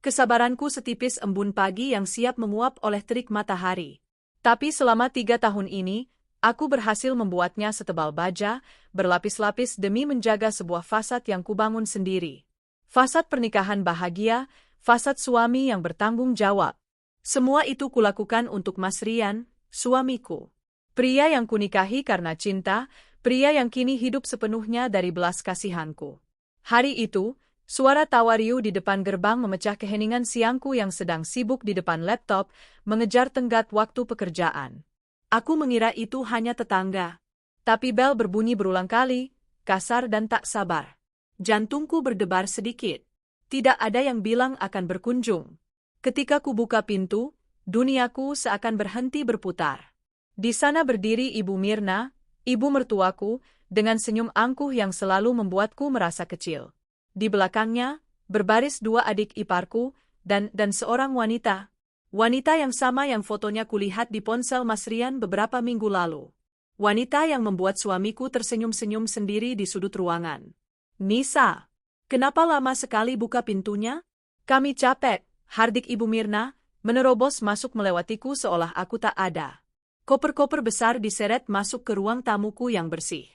Kesabaranku setipis embun pagi yang siap menguap oleh terik matahari. Tapi selama 3 tahun ini, aku berhasil membuatnya setebal baja, berlapis-lapis demi menjaga sebuah fasad yang kubangun sendiri. Fasad pernikahan bahagia, fasad suami yang bertanggung jawab. Semua itu kulakukan untuk Mas Rian, suamiku. Pria yang kunikahi karena cinta, pria yang kini hidup sepenuhnya dari belas kasihanku. Hari itu, suara tawa riuh di depan gerbang memecah keheningan siangku yang sedang sibuk di depan laptop, mengejar tenggat waktu pekerjaan. Aku mengira itu hanya tetangga. Tapi bel berbunyi berulang kali, kasar dan tak sabar. Jantungku berdebar sedikit. Tidak ada yang bilang akan berkunjung. Ketika ku buka pintu, duniaku seakan berhenti berputar. Di sana berdiri Ibu Mirna, ibu mertuaku, dengan senyum angkuh yang selalu membuatku merasa kecil. Di belakangnya, berbaris 2 adik iparku, dan seorang wanita. Wanita yang sama yang fotonya kulihat di ponsel Mas Rian beberapa minggu lalu. Wanita yang membuat suamiku tersenyum-senyum sendiri di sudut ruangan. Nisa, kenapa lama sekali buka pintunya? Kami capek, hardik Ibu Mirna, menerobos masuk melewatiku seolah aku tak ada. Koper-koper besar diseret masuk ke ruang tamuku yang bersih.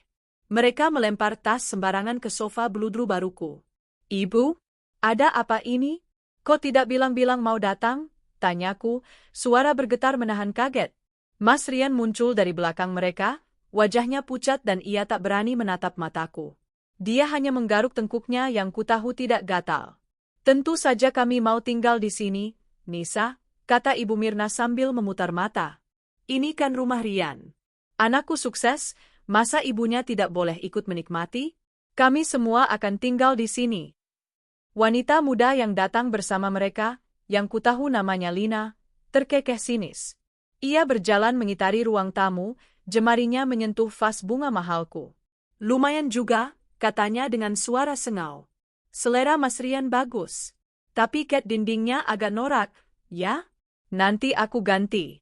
Mereka melempar tas sembarangan ke sofa beludru baruku. Ibu, ada apa ini? Kok tidak bilang-bilang mau datang? Tanyaku, suara bergetar menahan kaget. Mas Rian muncul dari belakang mereka, wajahnya pucat dan ia tak berani menatap mataku. Dia hanya menggaruk tengkuknya yang kutahu tidak gatal. Tentu saja kami mau tinggal di sini, Nisa, kata Ibu Mirna sambil memutar mata. Ini kan rumah Rian. Anakku sukses, masa ibunya tidak boleh ikut menikmati? Kami semua akan tinggal di sini. Wanita muda yang datang bersama mereka, yang kutahu namanya Lina, terkekeh sinis. Ia berjalan mengitari ruang tamu, jemarinya menyentuh vas bunga mahalku. Lumayan juga, katanya dengan suara sengau. Selera Mas Rian bagus. Tapi cat dindingnya agak norak, ya? Nanti aku ganti.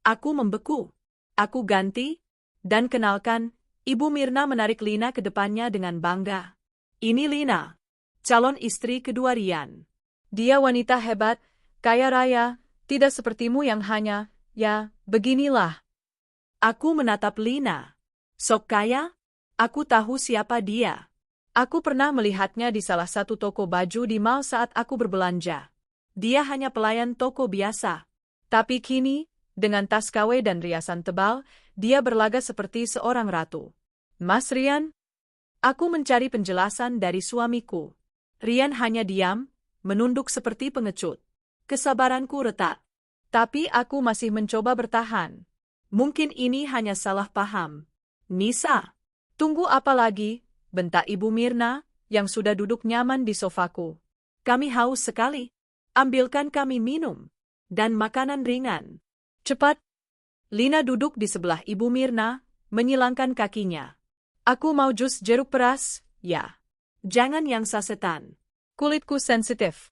Aku membeku. Aku ganti? Dan kenalkan, Ibu Mirna menarik Lina ke depannya dengan bangga. Ini Lina, calon istri kedua Rian. Dia wanita hebat, kaya raya, tidak sepertimu yang hanya, ya, beginilah. Aku menatap Lina. Sok kaya? Aku tahu siapa dia. Aku pernah melihatnya di salah satu toko baju di mall saat aku berbelanja. Dia hanya pelayan toko biasa. Tapi kini, dengan tas KW dan riasan tebal, dia berlaga seperti seorang ratu. Mas Rian? Aku mencari penjelasan dari suamiku. Rian hanya diam, menunduk seperti pengecut. Kesabaranku retak. Tapi aku masih mencoba bertahan. Mungkin ini hanya salah paham. Nisa, tunggu apa lagi? Bentak Ibu Mirna, yang sudah duduk nyaman di sofaku. Kami haus sekali. Ambilkan kami minum. Dan makanan ringan. Cepat. Lina duduk di sebelah Ibu Mirna, menyilangkan kakinya. Aku mau jus jeruk peras, ya. Jangan yang sasetan. Kulitku sensitif.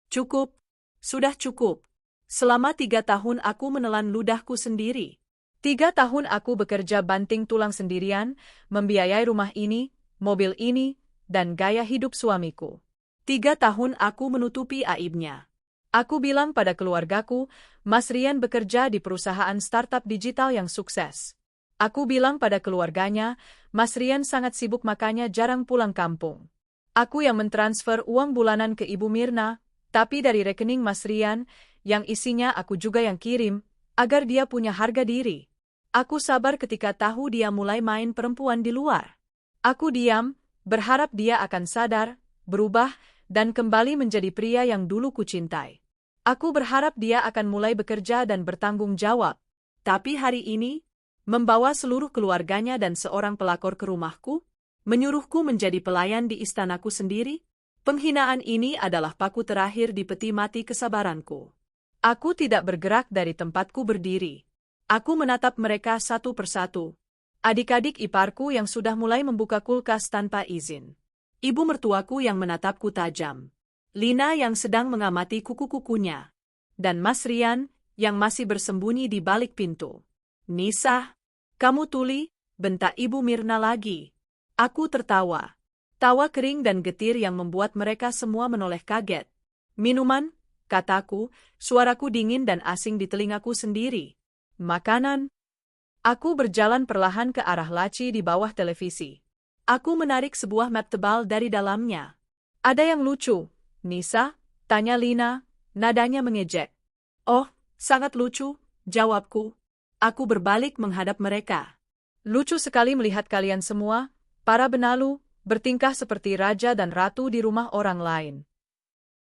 Cukup. Sudah cukup. Selama 3 tahun aku menelan ludahku sendiri. 3 tahun aku bekerja banting tulang sendirian, membiayai rumah ini, mobil ini, dan gaya hidup suamiku. 3 tahun aku menutupi aibnya. Aku bilang pada keluargaku, Mas Rian bekerja di perusahaan startup digital yang sukses. Aku bilang pada keluarganya, Mas Rian sangat sibuk makanya jarang pulang kampung. Aku yang mentransfer uang bulanan ke Ibu Mirna, tapi dari rekening Mas Rian, yang isinya aku juga yang kirim, agar dia punya harga diri. Aku sabar ketika tahu dia mulai main perempuan di luar. Aku diam, berharap dia akan sadar, berubah, dan kembali menjadi pria yang dulu kucintai. Aku berharap dia akan mulai bekerja dan bertanggung jawab. Tapi hari ini, membawa seluruh keluarganya dan seorang pelakor ke rumahku, menyuruhku menjadi pelayan di istanaku sendiri, penghinaan ini adalah paku terakhir di peti mati kesabaranku. Aku tidak bergerak dari tempatku berdiri. Aku menatap mereka satu persatu. Adik-adik iparku yang sudah mulai membuka kulkas tanpa izin. Ibu mertuaku yang menatapku tajam. Lina yang sedang mengamati kuku-kukunya. Dan Mas Rian yang masih bersembunyi di balik pintu. Nisa, kamu tuli, bentak Ibu Mirna lagi. Aku tertawa. Tawa kering dan getir yang membuat mereka semua menoleh kaget. Minuman, kataku, suaraku dingin dan asing di telingaku sendiri. Makanan. Aku berjalan perlahan ke arah laci di bawah televisi. Aku menarik sebuah map tebal dari dalamnya. Ada yang lucu, Nisa? Tanya Lina, nadanya mengejek. Oh, sangat lucu, jawabku. Aku berbalik menghadap mereka. Lucu sekali melihat kalian semua, para benalu, bertingkah seperti raja dan ratu di rumah orang lain.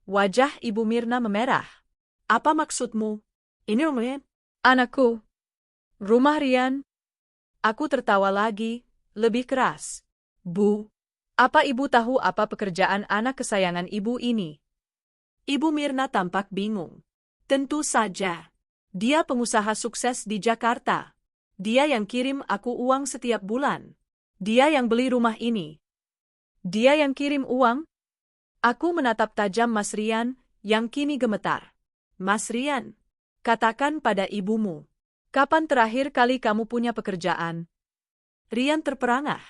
Wajah Ibu Mirna memerah. Apa maksudmu? Ini rumahnya? Anakku. Rumah Rian. Aku tertawa lagi, lebih keras. Bu, apa ibu tahu apa pekerjaan anak kesayangan ibu ini? Ibu Mirna tampak bingung. Tentu saja. Dia pengusaha sukses di Jakarta. Dia yang kirim aku uang setiap bulan. Dia yang beli rumah ini. Dia yang kirim uang? Aku menatap tajam Mas Rian, yang kini gemetar. Mas Rian, katakan pada ibumu. Kapan terakhir kali kamu punya pekerjaan? Rian terperangah.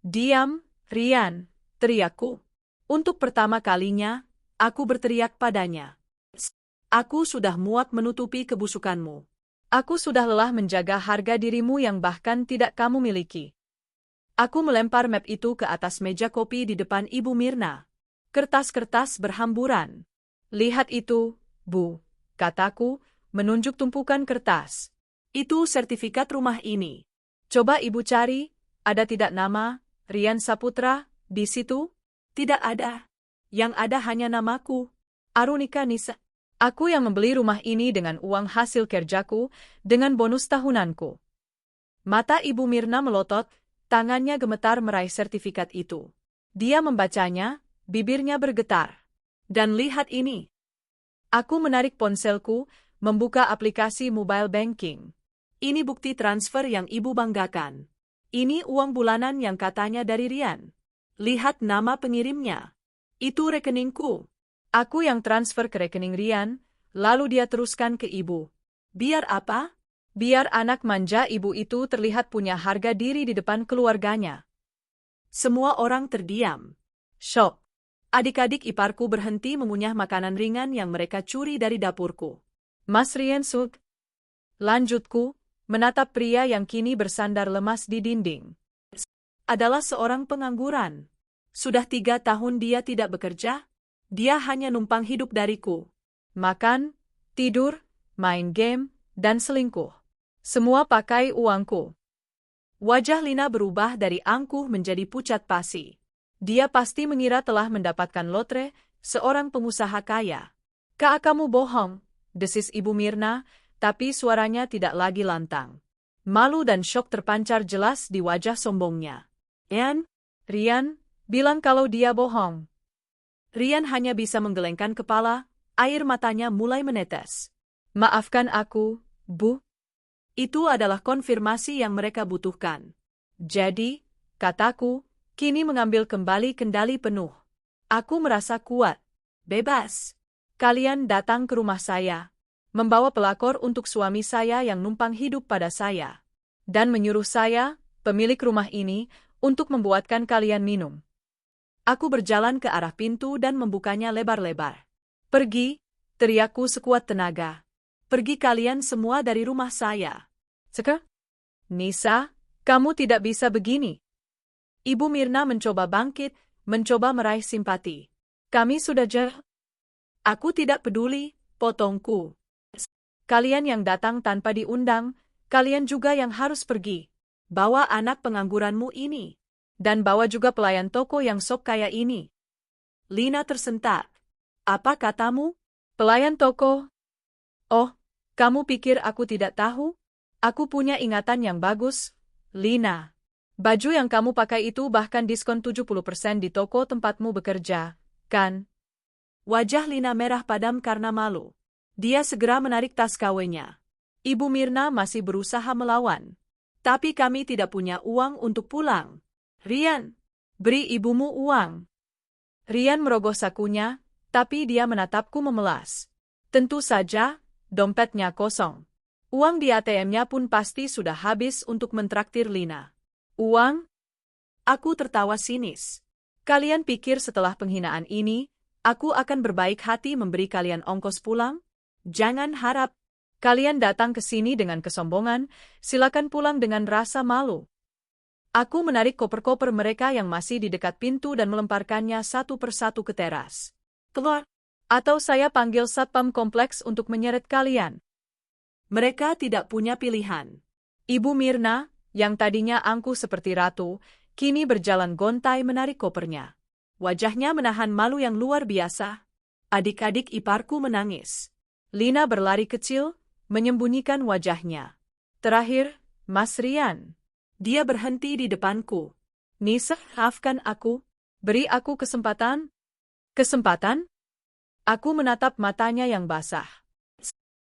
Diam, Rian, teriakku. Untuk pertama kalinya, aku berteriak padanya. Aku sudah muak menutupi kebusukanmu. Aku sudah lelah menjaga harga dirimu yang bahkan tidak kamu miliki. Aku melempar map itu ke atas meja kopi di depan Ibu Mirna. Kertas-kertas berhamburan. Lihat itu, Bu, kataku, menunjuk tumpukan kertas. Itu sertifikat rumah ini. Coba Ibu cari, ada tidak nama Rian Saputra di situ? Tidak ada. Yang ada hanya namaku, Arunika Nisa. Aku yang membeli rumah ini dengan uang hasil kerjaku, dengan bonus tahunanku. Mata Ibu Mirna melotot, tangannya gemetar meraih sertifikat itu. Dia membacanya, bibirnya bergetar. Dan lihat ini. Aku menarik ponselku, membuka aplikasi mobile banking. Ini bukti transfer yang Ibu banggakan. Ini uang bulanan yang katanya dari Rian. Lihat nama pengirimnya. Itu rekeningku. Aku yang transfer ke rekening Rian, lalu dia teruskan ke Ibu. Biar apa? Biar anak manja Ibu itu terlihat punya harga diri di depan keluarganya. Semua orang terdiam. Syok. Adik-adik iparku berhenti mengunyah makanan ringan yang mereka curi dari dapurku. Mas Rian Suk. Lanjutku, menatap pria yang kini bersandar lemas di dinding. Adalah seorang pengangguran. Sudah 3 tahun dia tidak bekerja. Dia hanya numpang hidup dariku. Makan, tidur, main game, dan selingkuh. Semua pakai uangku. Wajah Lina berubah dari angkuh menjadi pucat pasi. Dia pasti mengira telah mendapatkan lotre, seorang pengusaha kaya. Kak, kamu bohong, desis Ibu Mirna, tapi suaranya tidak lagi lantang. Malu dan syok terpancar jelas di wajah sombongnya. Rian, bilang kalau dia bohong. Rian hanya bisa menggelengkan kepala, air matanya mulai menetes. Maafkan aku, Bu. Itu adalah konfirmasi yang mereka butuhkan. Jadi, kataku, kini mengambil kembali kendali penuh. Aku merasa kuat, bebas. Kalian datang ke rumah saya, membawa pelakor untuk suami saya yang numpang hidup pada saya, dan menyuruh saya, pemilik rumah ini, untuk membuatkan kalian minum. Aku berjalan ke arah pintu dan membukanya lebar-lebar. Pergi, teriakku sekuat tenaga. Pergi kalian semua dari rumah saya. Nisa, kamu tidak bisa begini. Ibu Mirna mencoba bangkit, mencoba meraih simpati. Kami sudah Aku tidak peduli, potongku. Kalian yang datang tanpa diundang, kalian juga yang harus pergi. Bawa anak pengangguranmu ini. Dan bawa juga pelayan toko yang sok kaya ini. Lina tersentak. Apa katamu? Pelayan toko? Oh, kamu pikir aku tidak tahu? Aku punya ingatan yang bagus, Lina. Baju yang kamu pakai itu bahkan diskon 70% di toko tempatmu bekerja, kan? Wajah Lina merah padam karena malu. Dia segera menarik tas KW-nya. Ibu Mirna masih berusaha melawan. Tapi kami tidak punya uang untuk pulang. Rian, beri ibumu uang. Rian merogoh sakunya, tapi dia menatapku memelas. Tentu saja, dompetnya kosong. Uang di ATM-nya pun pasti sudah habis untuk mentraktir Lina. Uang? Aku tertawa sinis. Kalian pikir setelah penghinaan ini, Aku akan berbaik hati memberi kalian ongkos pulang. Jangan harap kalian datang ke sini dengan kesombongan, silakan pulang dengan rasa malu. Aku menarik koper-koper mereka yang masih di dekat pintu dan melemparkannya satu persatu ke teras. Keluar! Atau saya panggil satpam kompleks untuk menyeret kalian. Mereka tidak punya pilihan. Ibu Mirna, yang tadinya angkuh seperti ratu, kini berjalan gontai menarik kopernya. Wajahnya menahan malu yang luar biasa. Adik-adik iparku menangis. Lina berlari kecil, menyembunyikan wajahnya. Terakhir, Mas Rian. Dia berhenti di depanku. Nisa, maafkan aku. Beri aku kesempatan. Kesempatan? Aku menatap matanya yang basah.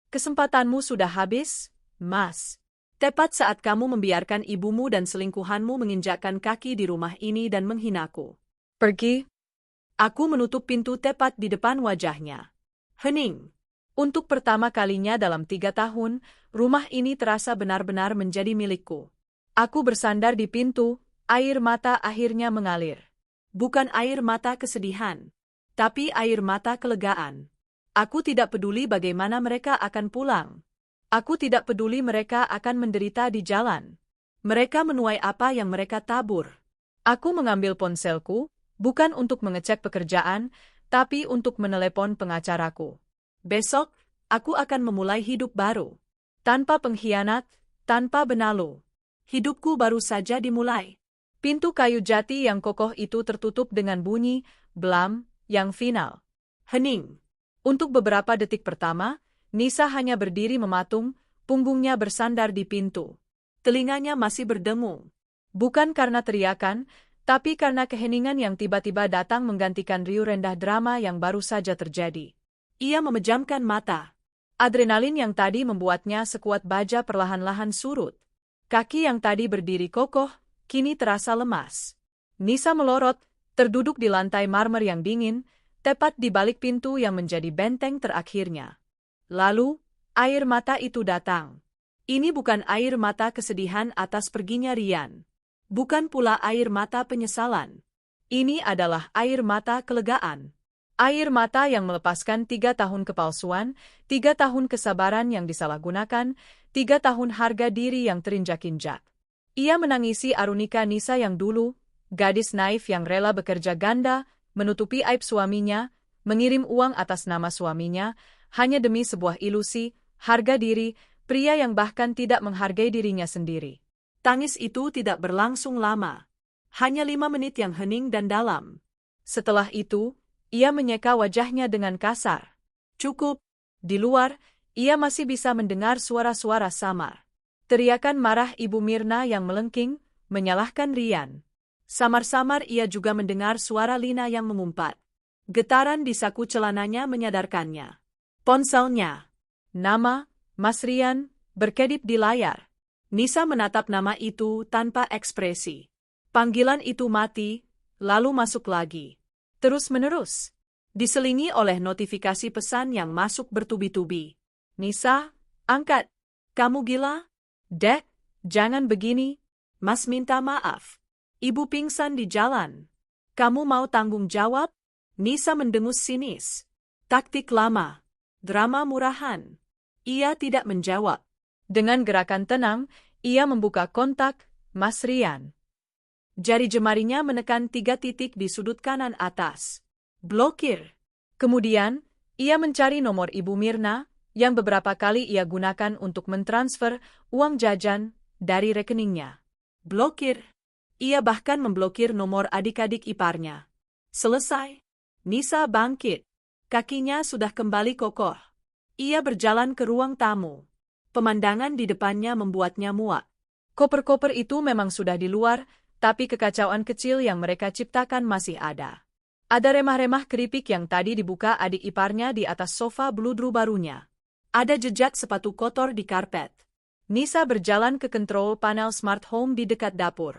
Kesempatanmu sudah habis, Mas. Tepat saat kamu membiarkan ibumu dan selingkuhanmu menginjakkan kaki di rumah ini dan menghinaku. Pergi. Aku menutup pintu tepat di depan wajahnya. Hening. Untuk pertama kalinya dalam 3 tahun, rumah ini terasa benar-benar menjadi milikku. Aku bersandar di pintu, air mata akhirnya mengalir. Bukan air mata kesedihan, tapi air mata kelegaan. Aku tidak peduli bagaimana mereka akan pulang. Aku tidak peduli mereka akan menderita di jalan. Mereka menuai apa yang mereka tabur. Aku mengambil ponselku, bukan untuk mengecek pekerjaan, tapi untuk menelepon pengacaraku. Besok, aku akan memulai hidup baru. Tanpa pengkhianat, tanpa benalu. Hidupku baru saja dimulai. Pintu kayu jati yang kokoh itu tertutup dengan bunyi, blam, yang final. Hening. Untuk beberapa detik pertama, Nisa hanya berdiri mematung, punggungnya bersandar di pintu. Telinganya masih berdengung. Bukan karena teriakan, tapi karena keheningan yang tiba-tiba datang menggantikan riuh rendah drama yang baru saja terjadi. Ia memejamkan mata. Adrenalin yang tadi membuatnya sekuat baja perlahan-lahan surut. Kaki yang tadi berdiri kokoh, kini terasa lemas. Nisa melorot, terduduk di lantai marmer yang dingin, tepat di balik pintu yang menjadi benteng terakhirnya. Lalu, air mata itu datang. Ini bukan air mata kesedihan atas perginya Rian. Bukan pula air mata penyesalan. Ini adalah air mata kelegaan. Air mata yang melepaskan 3 tahun kepalsuan, 3 tahun kesabaran yang disalahgunakan, 3 tahun harga diri yang terinjak-injak. Ia menangisi Arunika Nisa yang dulu, gadis naif yang rela bekerja ganda, menutupi aib suaminya, mengirim uang atas nama suaminya, hanya demi sebuah ilusi, harga diri, pria yang bahkan tidak menghargai dirinya sendiri. Tangis itu tidak berlangsung lama. Hanya 5 menit yang hening dan dalam. Setelah itu, ia menyeka wajahnya dengan kasar. Cukup. Di luar, ia masih bisa mendengar suara-suara samar. Teriakan marah Ibu Mirna yang melengking, menyalahkan Rian. Samar-samar ia juga mendengar suara Lina yang mengumpat. Getaran di saku celananya menyadarkannya. Ponselnya. Nama, Mas Rian, berkedip di layar. Nisa menatap nama itu tanpa ekspresi. Panggilan itu mati, lalu masuk lagi. Terus-menerus. Diselingi oleh notifikasi pesan yang masuk bertubi-tubi. Nisa, angkat. Kamu gila? Dek, jangan begini. Mas minta maaf. Ibu pingsan di jalan. Kamu mau tanggung jawab? Nisa mendengus sinis. Taktik lama. Drama murahan. Ia tidak menjawab. Dengan gerakan tenang, ia membuka kontak Mas Rian. Jari jemarinya menekan 3 titik di sudut kanan atas. Blokir. Kemudian, ia mencari nomor Ibu Mirna, yang beberapa kali ia gunakan untuk mentransfer uang jajan dari rekeningnya. Blokir. Ia bahkan memblokir nomor adik-adik iparnya. Selesai. Nisa bangkit. Kakinya sudah kembali kokoh. Ia berjalan ke ruang tamu. Pemandangan di depannya membuatnya muak. Koper-koper itu memang sudah di luar, tapi kekacauan kecil yang mereka ciptakan masih ada. Ada remah-remah keripik yang tadi dibuka adik iparnya di atas sofa bludru barunya. Ada jejak sepatu kotor di karpet. Nisa berjalan ke kontrol panel smart home di dekat dapur.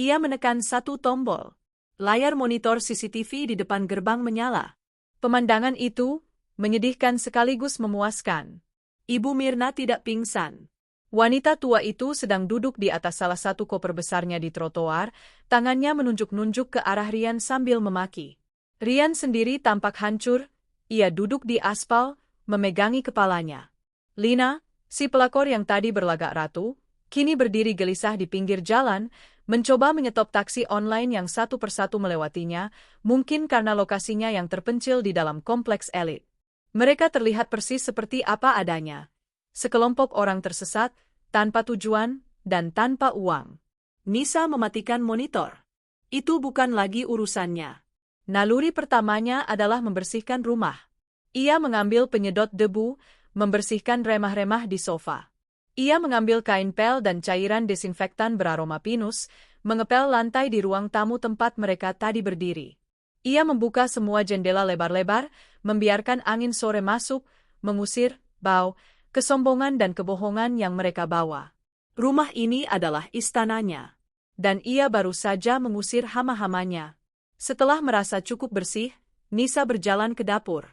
Ia menekan satu tombol. Layar monitor CCTV di depan gerbang menyala. Pemandangan itu menyedihkan sekaligus memuaskan. Ibu Mirna tidak pingsan. Wanita tua itu sedang duduk di atas salah satu koper besarnya di trotoar, tangannya menunjuk-nunjuk ke arah Rian sambil memaki. Rian sendiri tampak hancur, ia duduk di aspal, memegangi kepalanya. Lina, si pelakor yang tadi berlagak ratu, kini berdiri gelisah di pinggir jalan, mencoba menyetop taksi online yang satu persatu melewatinya, mungkin karena lokasinya yang terpencil di dalam kompleks elit. Mereka terlihat persis seperti apa adanya. Sekelompok orang tersesat, tanpa tujuan, dan tanpa uang. Nisa mematikan monitor. Itu bukan lagi urusannya. Naluri pertamanya adalah membersihkan rumah. Ia mengambil penyedot debu, membersihkan remah-remah di sofa. Ia mengambil kain pel dan cairan desinfektan beraroma pinus, mengepel lantai di ruang tamu tempat mereka tadi berdiri. Ia membuka semua jendela lebar-lebar, membiarkan angin sore masuk, mengusir bau, kesombongan dan kebohongan yang mereka bawa. Rumah ini adalah istananya. Dan ia baru saja mengusir hama-hamanya. Setelah merasa cukup bersih, Nisa berjalan ke dapur.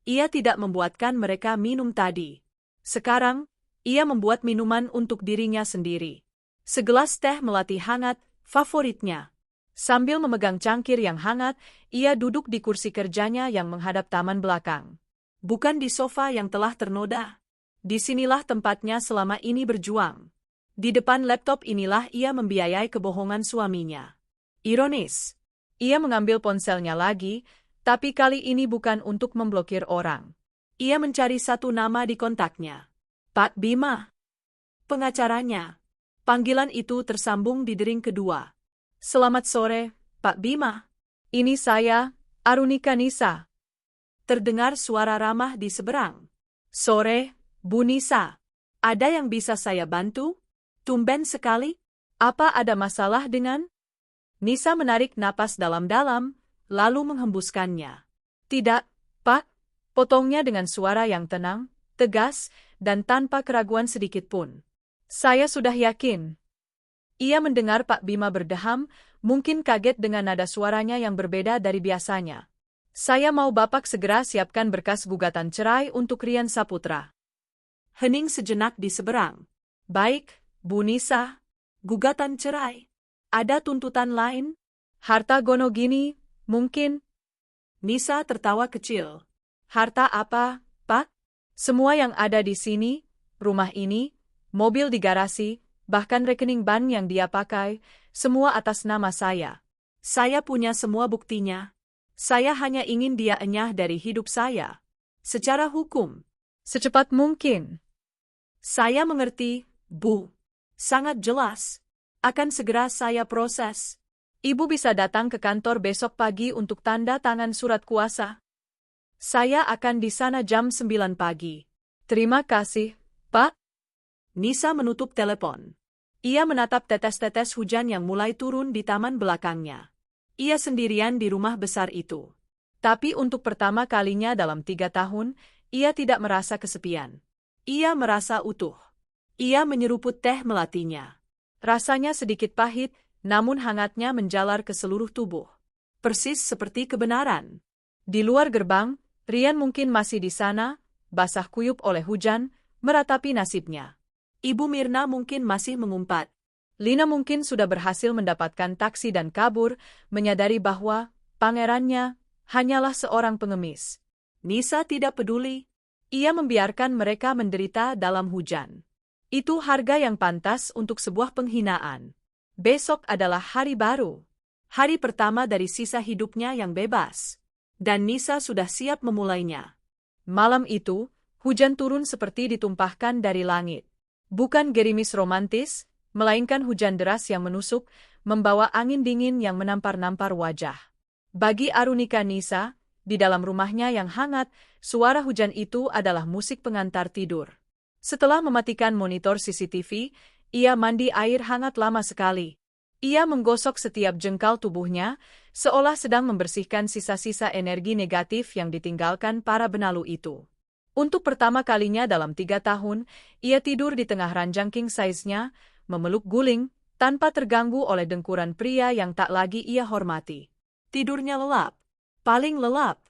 Ia tidak membuatkan mereka minum tadi. Sekarang, ia membuat minuman untuk dirinya sendiri. Segelas teh melati hangat, favoritnya. Sambil memegang cangkir yang hangat, ia duduk di kursi kerjanya yang menghadap taman belakang. Bukan di sofa yang telah ternoda. Disinilah tempatnya selama ini berjuang. Di depan laptop inilah ia membiayai kebohongan suaminya. Ironis. Ia mengambil ponselnya lagi, tapi kali ini bukan untuk memblokir orang. Ia mencari satu nama di kontaknya. Pak Bima. Pengacaranya. Panggilan itu tersambung di dering kedua. Selamat sore, Pak Bima. Ini saya, Arunika Nisa. Terdengar suara ramah di seberang. Sore, Bu Nisa. Ada yang bisa saya bantu? Tumben sekali. Apa ada masalah dengan? Nisa menarik napas dalam-dalam, lalu menghembuskannya. Tidak, Pak. Potongnya dengan suara yang tenang, tegas, dan tanpa keraguan sedikitpun. Saya sudah yakin. Ia mendengar Pak Bima berdeham, mungkin kaget dengan nada suaranya yang berbeda dari biasanya. Saya mau Bapak segera siapkan berkas gugatan cerai untuk Rian Saputra. Hening sejenak di seberang. Baik, Bu Nisa. Gugatan cerai. Ada tuntutan lain? Harta gono gini, mungkin? Nisa tertawa kecil. Harta apa, Pak? Semua yang ada di sini, rumah ini, mobil di garasi, bahkan rekening bank yang dia pakai, semua atas nama saya. Saya punya semua buktinya. Saya hanya ingin dia enyah dari hidup saya. Secara hukum. Secepat mungkin. Saya mengerti, Bu. Sangat jelas. Akan segera saya proses. Ibu bisa datang ke kantor besok pagi untuk tanda tangan surat kuasa. Saya akan di sana jam 9 pagi. Terima kasih, Pak. Nisa menutup telepon. Ia menatap tetes-tetes hujan yang mulai turun di taman belakangnya. Ia sendirian di rumah besar itu. Tapi untuk pertama kalinya dalam 3 tahun, ia tidak merasa kesepian. Ia merasa utuh. Ia menyeruput teh melatinya. Rasanya sedikit pahit, namun hangatnya menjalar ke seluruh tubuh. Persis seperti kebenaran. Di luar gerbang, Rian mungkin masih di sana, basah kuyup oleh hujan, meratapi nasibnya. Ibu Mirna mungkin masih mengumpat. Lina mungkin sudah berhasil mendapatkan taksi dan kabur, menyadari bahwa pangerannya hanyalah seorang pengemis. Nisa tidak peduli. Ia membiarkan mereka menderita dalam hujan. Itu harga yang pantas untuk sebuah penghinaan. Besok adalah hari baru. Hari pertama dari sisa hidupnya yang bebas. Dan Nisa sudah siap memulainya. Malam itu, hujan turun seperti ditumpahkan dari langit. Bukan gerimis romantis, melainkan hujan deras yang menusuk, membawa angin dingin yang menampar-nampar wajah. Bagi Arunika Nisa, di dalam rumahnya yang hangat, suara hujan itu adalah musik pengantar tidur. Setelah mematikan monitor CCTV, ia mandi air hangat lama sekali. Ia menggosok setiap jengkal tubuhnya, seolah sedang membersihkan sisa-sisa energi negatif yang ditinggalkan para benalu itu. Untuk pertama kalinya dalam 3 tahun, ia tidur di tengah ranjang king size-nya, memeluk guling, tanpa terganggu oleh dengkuran pria yang tak lagi ia hormati. Tidurnya lelap, paling lelap.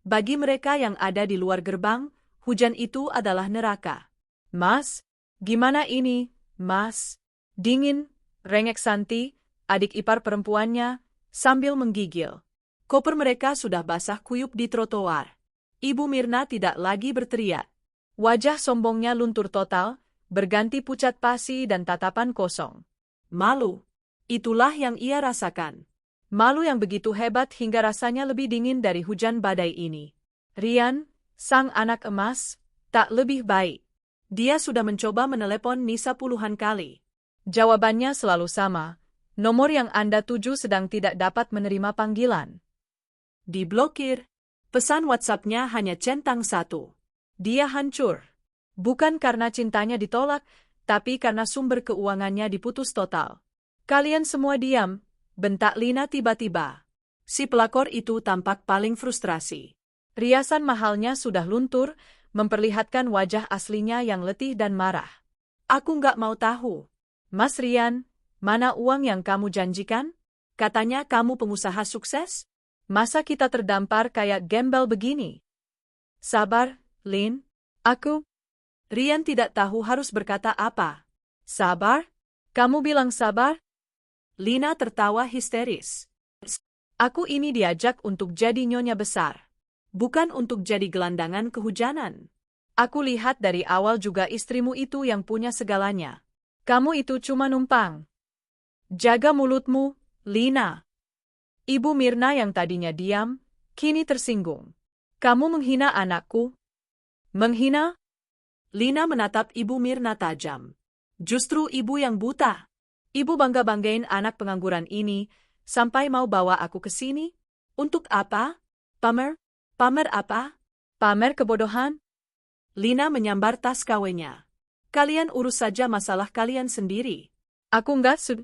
Bagi mereka yang ada di luar gerbang, hujan itu adalah neraka. Mas, gimana ini, Mas? Dingin, rengek Santi, adik ipar perempuannya, sambil menggigil. Koper mereka sudah basah kuyup di trotoar. Ibu Mirna tidak lagi berteriak. Wajah sombongnya luntur total, berganti pucat pasi dan tatapan kosong. Malu. Itulah yang ia rasakan. Malu yang begitu hebat hingga rasanya lebih dingin dari hujan badai ini. Rian, sang anak emas, tak lebih baik. Dia sudah mencoba menelepon Nisa puluhan kali. Jawabannya selalu sama, nomor yang Anda tuju sedang tidak dapat menerima panggilan. Diblokir. Pesan WhatsApp-nya hanya centang 1. Dia hancur. Bukan karena cintanya ditolak, tapi karena sumber keuangannya diputus total. Kalian semua diam, bentak Lina tiba-tiba. Si pelakor itu tampak paling frustrasi. Riasan mahalnya sudah luntur, memperlihatkan wajah aslinya yang letih dan marah. Aku nggak mau tahu. Mas Rian, mana uang yang kamu janjikan? Katanya kamu pengusaha sukses? Masa kita terdampar kayak gembel begini? Sabar, Lin. Rian tidak tahu harus berkata apa. Sabar? Kamu bilang sabar? Lina tertawa histeris. Aku ini diajak untuk jadi nyonya besar. Bukan untuk jadi gelandangan kehujanan. Aku lihat dari awal juga istrimu itu yang punya segalanya. Kamu itu cuma numpang. Jaga mulutmu, Lina. Ibu Mirna yang tadinya diam, kini tersinggung. Kamu menghina anakku? Menghina? Lina menatap Ibu Mirna tajam. Justru ibu yang buta. Ibu bangga-banggain anak pengangguran ini, sampai mau bawa aku ke sini? Untuk apa? Pamer? Pamer apa? Pamer kebodohan? Lina menyambar tas KW-nya. Kalian urus saja masalah kalian sendiri. Aku nggak sud.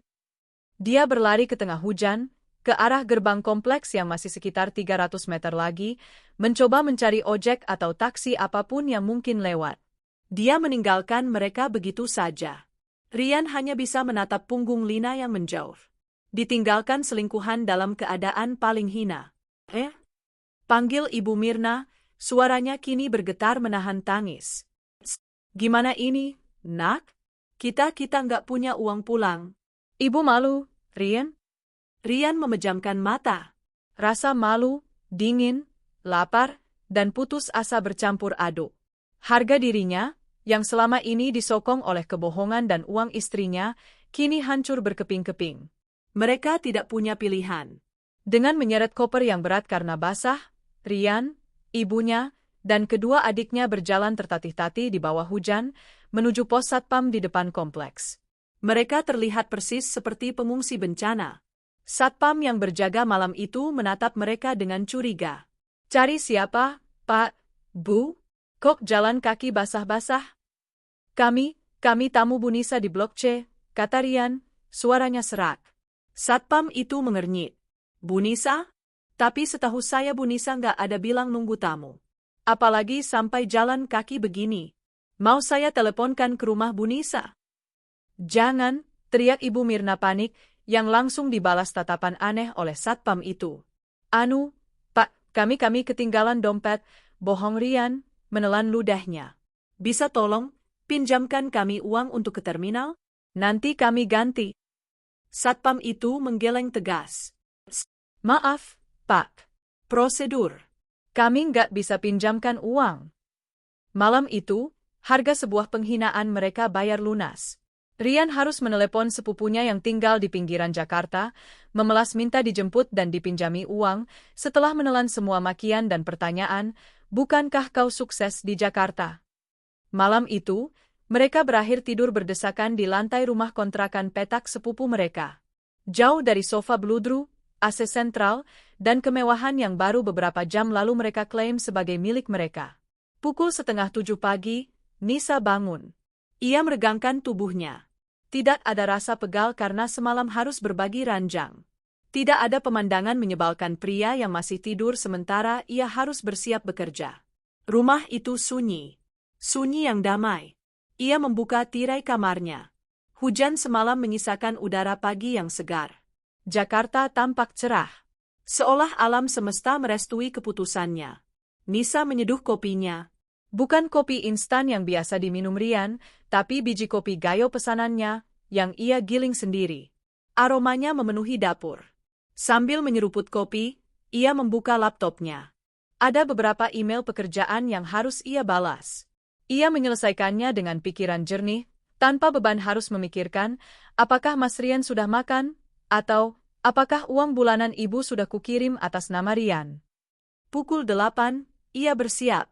Dia berlari ke tengah hujan, ke arah gerbang kompleks yang masih sekitar 300 meter lagi, mencoba mencari ojek atau taksi apapun yang mungkin lewat. Dia meninggalkan mereka begitu saja. Rian hanya bisa menatap punggung Lina yang menjauh. Ditinggalkan selingkuhan dalam keadaan paling hina. Panggil Ibu Mirna, suaranya kini bergetar menahan tangis. Gimana ini, nak? Kita nggak punya uang pulang. Ibu malu, Rian? Rian memejamkan mata. Rasa malu, dingin, lapar, dan putus asa bercampur aduk. Harga dirinya, yang selama ini disokong oleh kebohongan dan uang istrinya, kini hancur berkeping-keping. Mereka tidak punya pilihan. Dengan menyeret koper yang berat karena basah, Rian, ibunya, dan kedua adiknya berjalan tertatih-tatih di bawah hujan, menuju pos satpam di depan kompleks. Mereka terlihat persis seperti pengungsi bencana. Satpam yang berjaga malam itu menatap mereka dengan curiga. Cari siapa, Pak, Bu? Kok jalan kaki basah-basah? Kami tamu Bu Nisa di Blok C, kata Rian, suaranya serak. Satpam itu mengernyit. Bu Nisa? Tapi setahu saya Bu Nisa nggak ada bilang nunggu tamu. Apalagi sampai jalan kaki begini. Mau saya teleponkan ke rumah Bu Nisa? Jangan, teriak Ibu Mirna panik, yang langsung dibalas tatapan aneh oleh satpam itu. Pak, kami ketinggalan dompet, bohong Rian, menelan ludahnya. Bisa tolong, pinjamkan kami uang untuk ke terminal? Nanti kami ganti. Satpam itu menggeleng tegas. Maaf, Pak. Prosedur. Kami nggak bisa pinjamkan uang. Malam itu, harga sebuah penghinaan mereka bayar lunas. Rian harus menelepon sepupunya yang tinggal di pinggiran Jakarta, memelas minta dijemput dan dipinjami uang, setelah menelan semua makian dan pertanyaan, bukankah kau sukses di Jakarta? Malam itu, mereka berakhir tidur berdesakan di lantai rumah kontrakan petak sepupu mereka. Jauh dari sofa bludru, AC sentral, dan kemewahan yang baru beberapa jam lalu mereka klaim sebagai milik mereka. Pukul 6:30 pagi, Nisa bangun. Ia meregangkan tubuhnya. Tidak ada rasa pegal karena semalam harus berbagi ranjang. Tidak ada pemandangan menyebalkan pria yang masih tidur sementara ia harus bersiap bekerja. Rumah itu sunyi. Sunyi yang damai. Ia membuka tirai kamarnya. Hujan semalam menyisakan udara pagi yang segar. Jakarta tampak cerah. Seolah alam semesta merestui keputusannya. Nisa menyeduh kopinya. Bukan kopi instan yang biasa diminum Rian, tapi biji kopi gayo pesanannya, yang ia giling sendiri. Aromanya memenuhi dapur. Sambil menyeruput kopi, Ia membuka laptopnya. Ada beberapa email pekerjaan yang harus ia balas. Ia menyelesaikannya dengan pikiran jernih, tanpa beban harus memikirkan, apakah Mas Rian sudah makan, atau apakah uang bulanan ibu sudah kukirim atas nama Rian. Pukul 8, ia bersiap.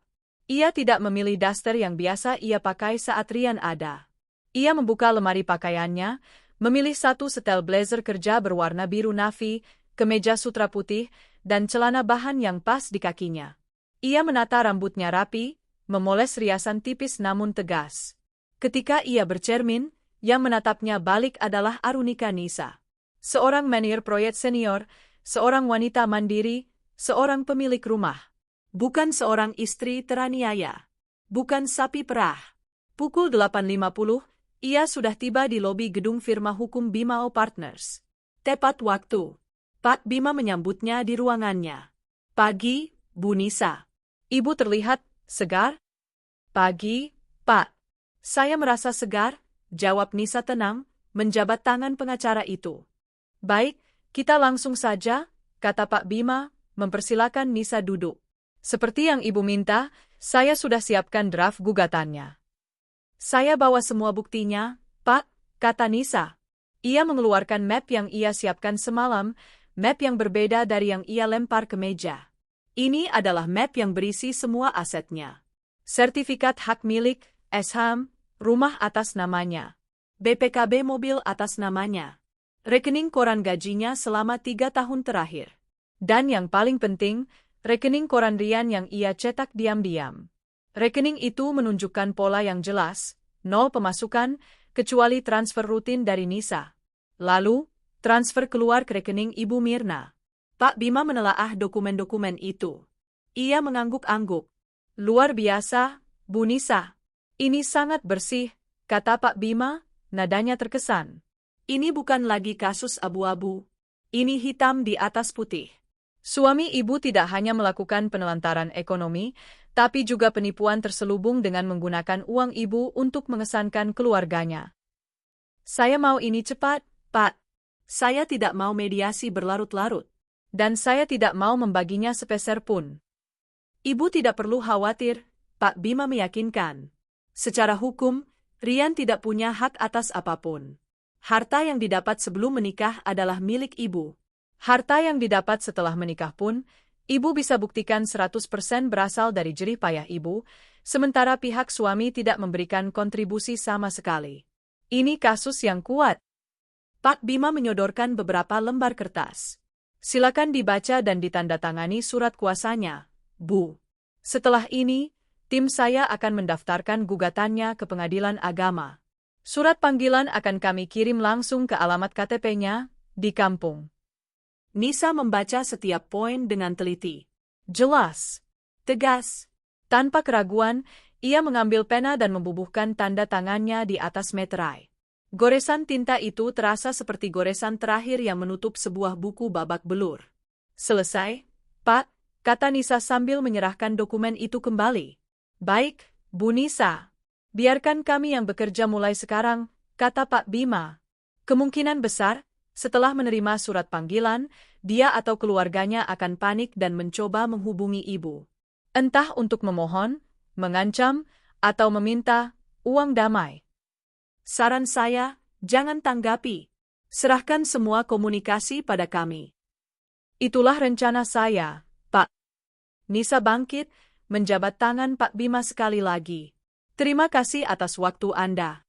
Ia tidak memilih daster yang biasa ia pakai saat Rian ada. Ia membuka lemari pakaiannya, memilih satu setel blazer kerja berwarna biru navy, kemeja sutra putih, dan celana bahan yang pas di kakinya. Ia menata rambutnya rapi, memoles riasan tipis namun tegas. Ketika ia bercermin, yang menatapnya balik adalah Arunika Nisa. Seorang manajer proyek senior, seorang wanita mandiri, seorang pemilik rumah. Bukan seorang istri teraniaya. Bukan sapi perah. Pukul 8.50, ia sudah tiba di lobi gedung firma hukum Bimao Partners. Tepat waktu. Pak Bima menyambutnya di ruangannya. Pagi, Bu Nisa. Ibu terlihat segar? Pagi, Pak. Saya merasa segar, jawab Nisa tenang, menjabat tangan pengacara itu. Baik, kita langsung saja, kata Pak Bima, mempersilakan Nisa duduk. Seperti yang ibu minta, saya sudah siapkan draft gugatannya. Saya bawa semua buktinya, Pak, kata Nisa. Ia mengeluarkan map yang ia siapkan semalam, map yang berbeda dari yang ia lempar ke meja. Ini adalah map yang berisi semua asetnya. Sertifikat hak milik, SHAM, rumah atas namanya. BPKB mobil atas namanya. Rekening koran gajinya selama 3 tahun terakhir. Dan yang paling penting, rekening koran Rian yang ia cetak diam-diam. Rekening itu menunjukkan pola yang jelas, 0 pemasukan, kecuali transfer rutin dari Nisa. Lalu, transfer keluar ke rekening Ibu Mirna. Pak Bima menelaah dokumen-dokumen itu. Ia mengangguk-angguk. Luar biasa, Bu Nisa. Ini sangat bersih, kata Pak Bima, nadanya terkesan. Ini bukan lagi kasus abu-abu. Ini hitam di atas putih. Suami ibu tidak hanya melakukan penelantaran ekonomi, tapi juga penipuan terselubung dengan menggunakan uang ibu untuk mengesankan keluarganya. Saya mau ini cepat, Pak. Saya tidak mau mediasi berlarut-larut. Dan saya tidak mau membaginya sepeser pun. Ibu tidak perlu khawatir, Pak Bima meyakinkan. Secara hukum, Rian tidak punya hak atas apapun. Harta yang didapat sebelum menikah adalah milik ibu. Harta yang didapat setelah menikah pun, ibu bisa buktikan 100% berasal dari jerih payah ibu, sementara pihak suami tidak memberikan kontribusi sama sekali. Ini kasus yang kuat. Pak Bima menyodorkan beberapa lembar kertas. Silakan dibaca dan ditandatangani surat kuasanya, Bu. Setelah ini, tim saya akan mendaftarkan gugatannya ke pengadilan agama. Surat panggilan akan kami kirim langsung ke alamat KTP-nya, di kampung. Nisa membaca setiap poin dengan teliti. Jelas. Tegas. Tanpa keraguan, ia mengambil pena dan membubuhkan tanda tangannya di atas meterai. Goresan tinta itu terasa seperti goresan terakhir yang menutup sebuah buku babak belur. Selesai, Pak, kata Nisa sambil menyerahkan dokumen itu kembali. Baik, Bu Nisa. Biarkan kami yang bekerja mulai sekarang, kata Pak Bima. Kemungkinan besar, setelah menerima surat panggilan, dia atau keluarganya akan panik dan mencoba menghubungi ibu. Entah untuk memohon, mengancam, atau meminta uang damai. Saran saya, jangan tanggapi. Serahkan semua komunikasi pada kami. Itulah rencana saya, Pak. Nisa bangkit, menjabat tangan Pak Bima sekali lagi. Terima kasih atas waktu Anda.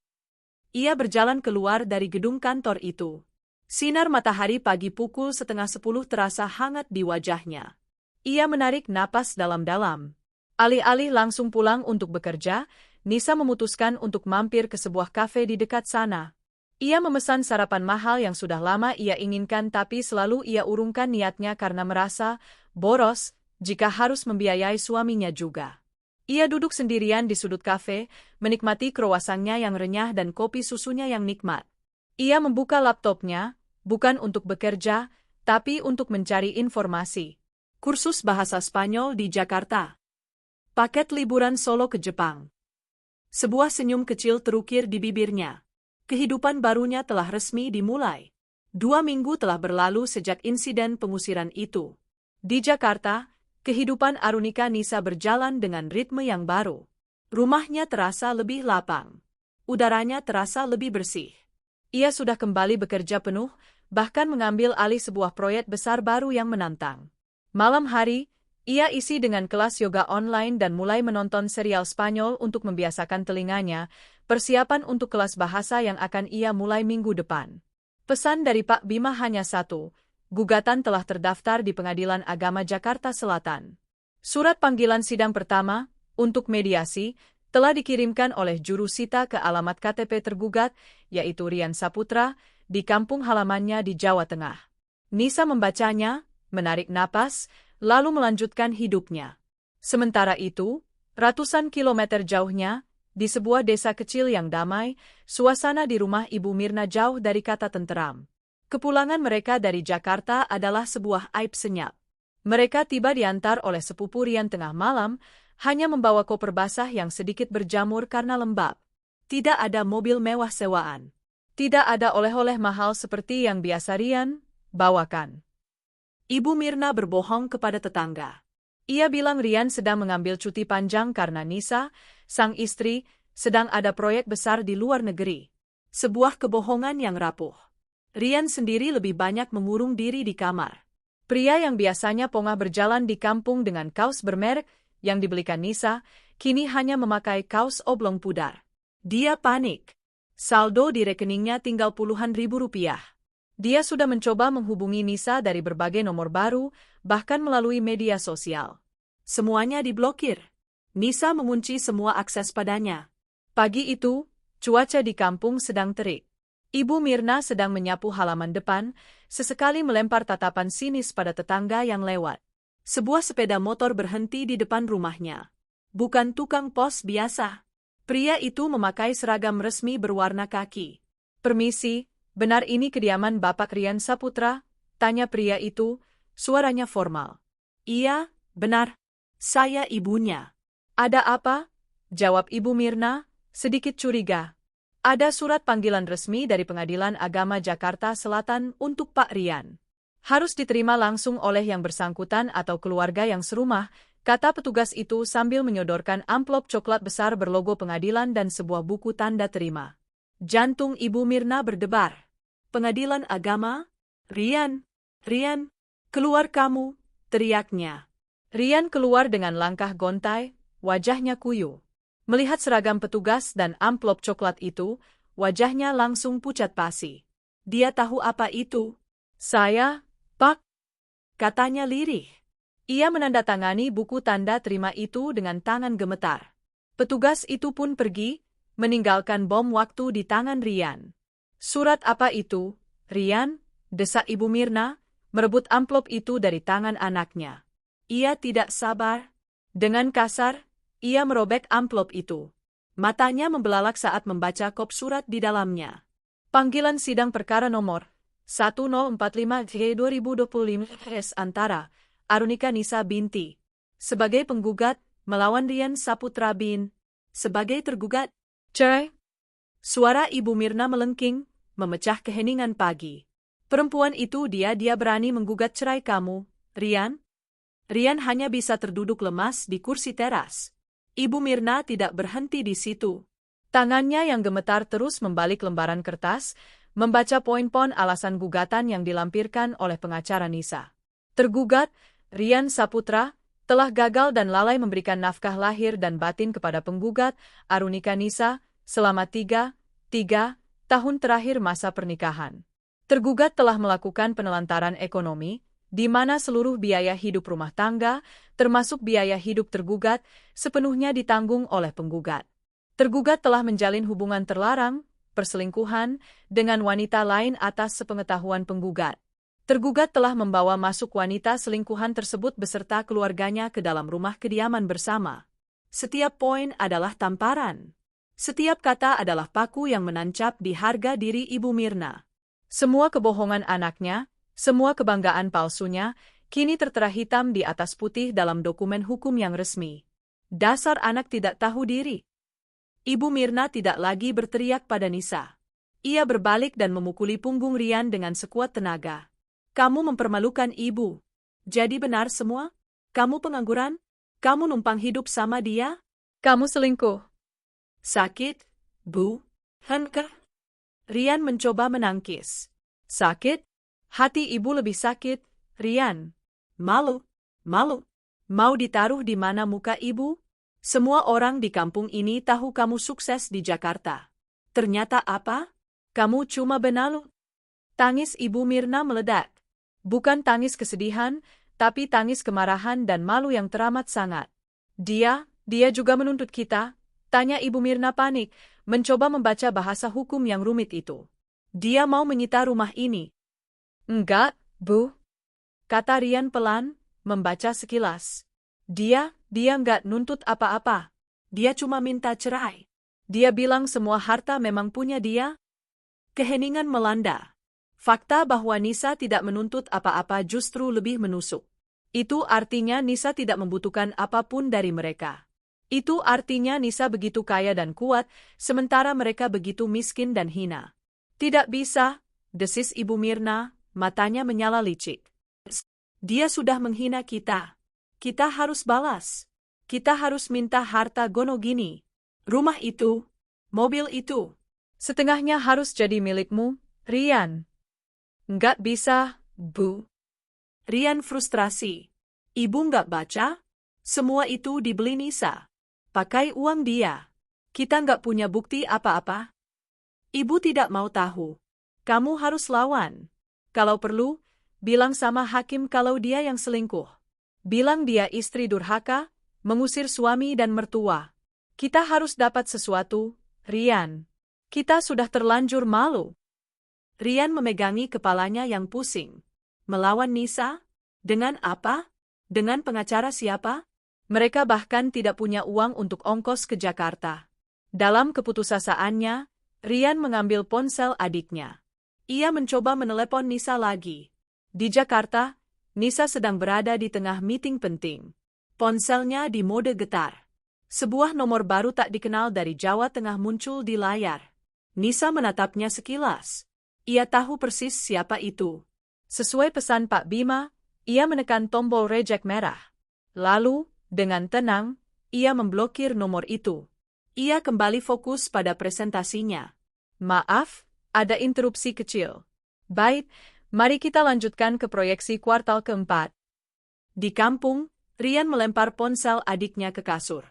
Ia berjalan keluar dari gedung kantor itu. Sinar matahari pagi pukul 9:30 terasa hangat di wajahnya. Ia menarik napas dalam-dalam. Alih-alih langsung pulang untuk bekerja, Nisa memutuskan untuk mampir ke sebuah kafe di dekat sana. Ia memesan sarapan mahal yang sudah lama ia inginkan tapi selalu ia urungkan niatnya karena merasa boros jika harus membiayai suaminya juga. Ia duduk sendirian di sudut kafe, menikmati croissantnya yang renyah dan kopi susunya yang nikmat. Ia membuka laptopnya, bukan untuk bekerja, tapi untuk mencari informasi. Kursus bahasa Spanyol di Jakarta. Paket liburan solo ke Jepang. Sebuah senyum kecil terukir di bibirnya. Kehidupan barunya telah resmi dimulai. 2 minggu telah berlalu sejak insiden pengusiran itu. Di Jakarta, kehidupan Arunika Nisa berjalan dengan ritme yang baru. Rumahnya terasa lebih lapang. Udaranya terasa lebih bersih. Ia sudah kembali bekerja penuh, bahkan mengambil alih sebuah proyek besar baru yang menantang. Malam hari, ia isi dengan kelas yoga online dan mulai menonton serial Spanyol untuk membiasakan telinganya, persiapan untuk kelas bahasa yang akan ia mulai minggu depan. Pesan dari Pak Bima hanya satu, gugatan telah terdaftar di Pengadilan Agama Jakarta Selatan. Surat panggilan sidang pertama, untuk mediasi, telah dikirimkan oleh jurusita ke alamat KTP tergugat, yaitu Rian Saputra, di kampung halamannya di Jawa Tengah. Nisa membacanya, menarik napas, lalu melanjutkan hidupnya. Sementara itu, ratusan kilometer jauhnya, di sebuah desa kecil yang damai, suasana di rumah Ibu Mirna jauh dari kata tenteram. Kepulangan mereka dari Jakarta adalah sebuah aib senyap. Mereka tiba diantar oleh sepupu Rian tengah malam, hanya membawa koper basah yang sedikit berjamur karena lembab. Tidak ada mobil mewah sewaan. Tidak ada oleh-oleh mahal seperti yang biasa Rian bawakan. Ibu Mirna berbohong kepada tetangga. Ia bilang Rian sedang mengambil cuti panjang karena Nisa, sang istri, sedang ada proyek besar di luar negeri. Sebuah kebohongan yang rapuh. Rian sendiri lebih banyak mengurung diri di kamar. Pria yang biasanya pongah berjalan di kampung dengan kaos bermerek yang dibelikan Nisa, kini hanya memakai kaos oblong pudar. Dia panik. Saldo di rekeningnya tinggal puluhan ribu rupiah. Dia sudah mencoba menghubungi Nisa dari berbagai nomor baru, bahkan melalui media sosial. Semuanya diblokir. Nisa mengunci semua akses padanya. Pagi itu, cuaca di kampung sedang terik. Ibu Mirna sedang menyapu halaman depan, sesekali melempar tatapan sinis pada tetangga yang lewat. Sebuah sepeda motor berhenti di depan rumahnya. Bukan tukang pos biasa. Pria itu memakai seragam resmi berwarna kaki. "Permisi, benar ini kediaman Bapak Rian Saputra?" tanya pria itu, suaranya formal. "Iya, benar. Saya ibunya." "Ada apa?" jawab Ibu Mirna, sedikit curiga. "Ada surat panggilan resmi dari Pengadilan Agama Jakarta Selatan untuk Pak Rian. Harus diterima langsung oleh yang bersangkutan atau keluarga yang serumah," kata petugas itu sambil menyodorkan amplop coklat besar berlogo pengadilan dan sebuah buku tanda terima. Jantung Ibu Mirna berdebar. "Pengadilan Agama? Rian, keluar kamu!" teriaknya. Rian keluar dengan langkah gontai, wajahnya kuyu. Melihat seragam petugas dan amplop coklat itu, wajahnya langsung pucat pasi. "Dia tahu apa itu?" "Saya, Pak," katanya lirih. Ia menandatangani buku tanda terima itu dengan tangan gemetar. Petugas itu pun pergi, meninggalkan bom waktu di tangan Rian. "Surat apa itu, Rian?" desak Ibu Mirna, merebut amplop itu dari tangan anaknya. Ia tidak sabar. Dengan kasar, ia merobek amplop itu. Matanya membelalak saat membaca kop surat di dalamnya. Panggilan sidang perkara nomor 1045/2025 antara Arunika Nisa binti sebagai penggugat melawan Rian Saputra bin sebagai tergugat. "Cerai!" Suara Ibu Mirna melengking, memecah keheningan pagi. "Perempuan itu dia berani menggugat cerai kamu, Rian?" Rian hanya bisa terduduk lemas di kursi teras. Ibu Mirna tidak berhenti di situ. Tangannya yang gemetar terus membalik lembaran kertas, membaca poin-poin alasan gugatan yang dilampirkan oleh pengacara Nisa. Tergugat, Rian Saputra, telah gagal dan lalai memberikan nafkah lahir dan batin kepada penggugat, Arunika Nisa, selama tiga tahun terakhir masa pernikahan. Tergugat telah melakukan penelantaran ekonomi, di mana seluruh biaya hidup rumah tangga, termasuk biaya hidup tergugat, sepenuhnya ditanggung oleh penggugat. Tergugat telah menjalin hubungan terlarang, perselingkuhan, dengan wanita lain atas sepengetahuan penggugat. Tergugat telah membawa masuk wanita selingkuhan tersebut beserta keluarganya ke dalam rumah kediaman bersama. Setiap poin adalah tamparan. Setiap kata adalah paku yang menancap di harga diri Ibu Mirna. Semua kebohongan anaknya, semua kebanggaan palsunya, kini tertera hitam di atas putih dalam dokumen hukum yang resmi. Dasar anak tidak tahu diri. Ibu Mirna tidak lagi berteriak pada Nisa. Ia berbalik dan memukuli punggung Rian dengan sekuat tenaga. "Kamu mempermalukan ibu. Jadi benar semua? Kamu pengangguran? Kamu numpang hidup sama dia? Kamu selingkuh. Sakit, Bu? Henkah? Rian mencoba menangkis. Sakit? Hati ibu lebih sakit, Rian. Malu, malu. Mau ditaruh di mana muka ibu? Semua orang di kampung ini tahu kamu sukses di Jakarta. Ternyata apa? Kamu cuma benalu. Tangis Ibu Mirna meledak. Bukan tangis kesedihan, tapi tangis kemarahan dan malu yang teramat sangat. Dia juga menuntut kita? Tanya Ibu Mirna panik, mencoba membaca bahasa hukum yang rumit itu. Dia mau menyita rumah ini. Enggak, Bu. Kata Rian pelan, membaca sekilas. Dia enggak nuntut apa-apa. Dia cuma minta cerai. Dia bilang semua harta memang punya dia. Keheningan melanda. Fakta bahwa Nisa tidak menuntut apa-apa justru lebih menusuk. Itu artinya Nisa tidak membutuhkan apapun dari mereka. Itu artinya Nisa begitu kaya dan kuat, sementara mereka begitu miskin dan hina. Tidak bisa, desis Ibu Mirna, matanya menyala licik. Dia sudah menghina kita. Kita harus balas. Kita harus minta harta Gonogini. Rumah itu, mobil itu, setengahnya harus jadi milikmu, Rian. Nggak bisa, Bu. Rian frustrasi. Ibu nggak baca? Semua itu dibeli Nisa. Pakai uang dia. Kita nggak punya bukti apa-apa. Ibu tidak mau tahu. Kamu harus lawan. Kalau perlu, bilang sama hakim kalau dia yang selingkuh. Bilang dia istri durhaka, mengusir suami dan mertua. Kita harus dapat sesuatu, Rian. Kita sudah terlanjur malu. Rian memegangi kepalanya yang pusing. Melawan Nisa? Dengan apa? Dengan pengacara siapa? Mereka bahkan tidak punya uang untuk ongkos ke Jakarta. Dalam keputusasaannya, Rian mengambil ponsel adiknya. Ia mencoba menelepon Nisa lagi. Di Jakarta, Nisa sedang berada di tengah meeting penting. Ponselnya di mode getar. Sebuah nomor baru tak dikenal dari Jawa Tengah muncul di layar. Nisa menatapnya sekilas. Ia tahu persis siapa itu. Sesuai pesan Pak Bima, ia menekan tombol reject merah. Lalu, dengan tenang, ia memblokir nomor itu. Ia kembali fokus pada presentasinya. Maaf, ada interupsi kecil. Baik, mari kita lanjutkan ke proyeksi kuartal keempat. Di kampung, Rian melempar ponsel adiknya ke kasur.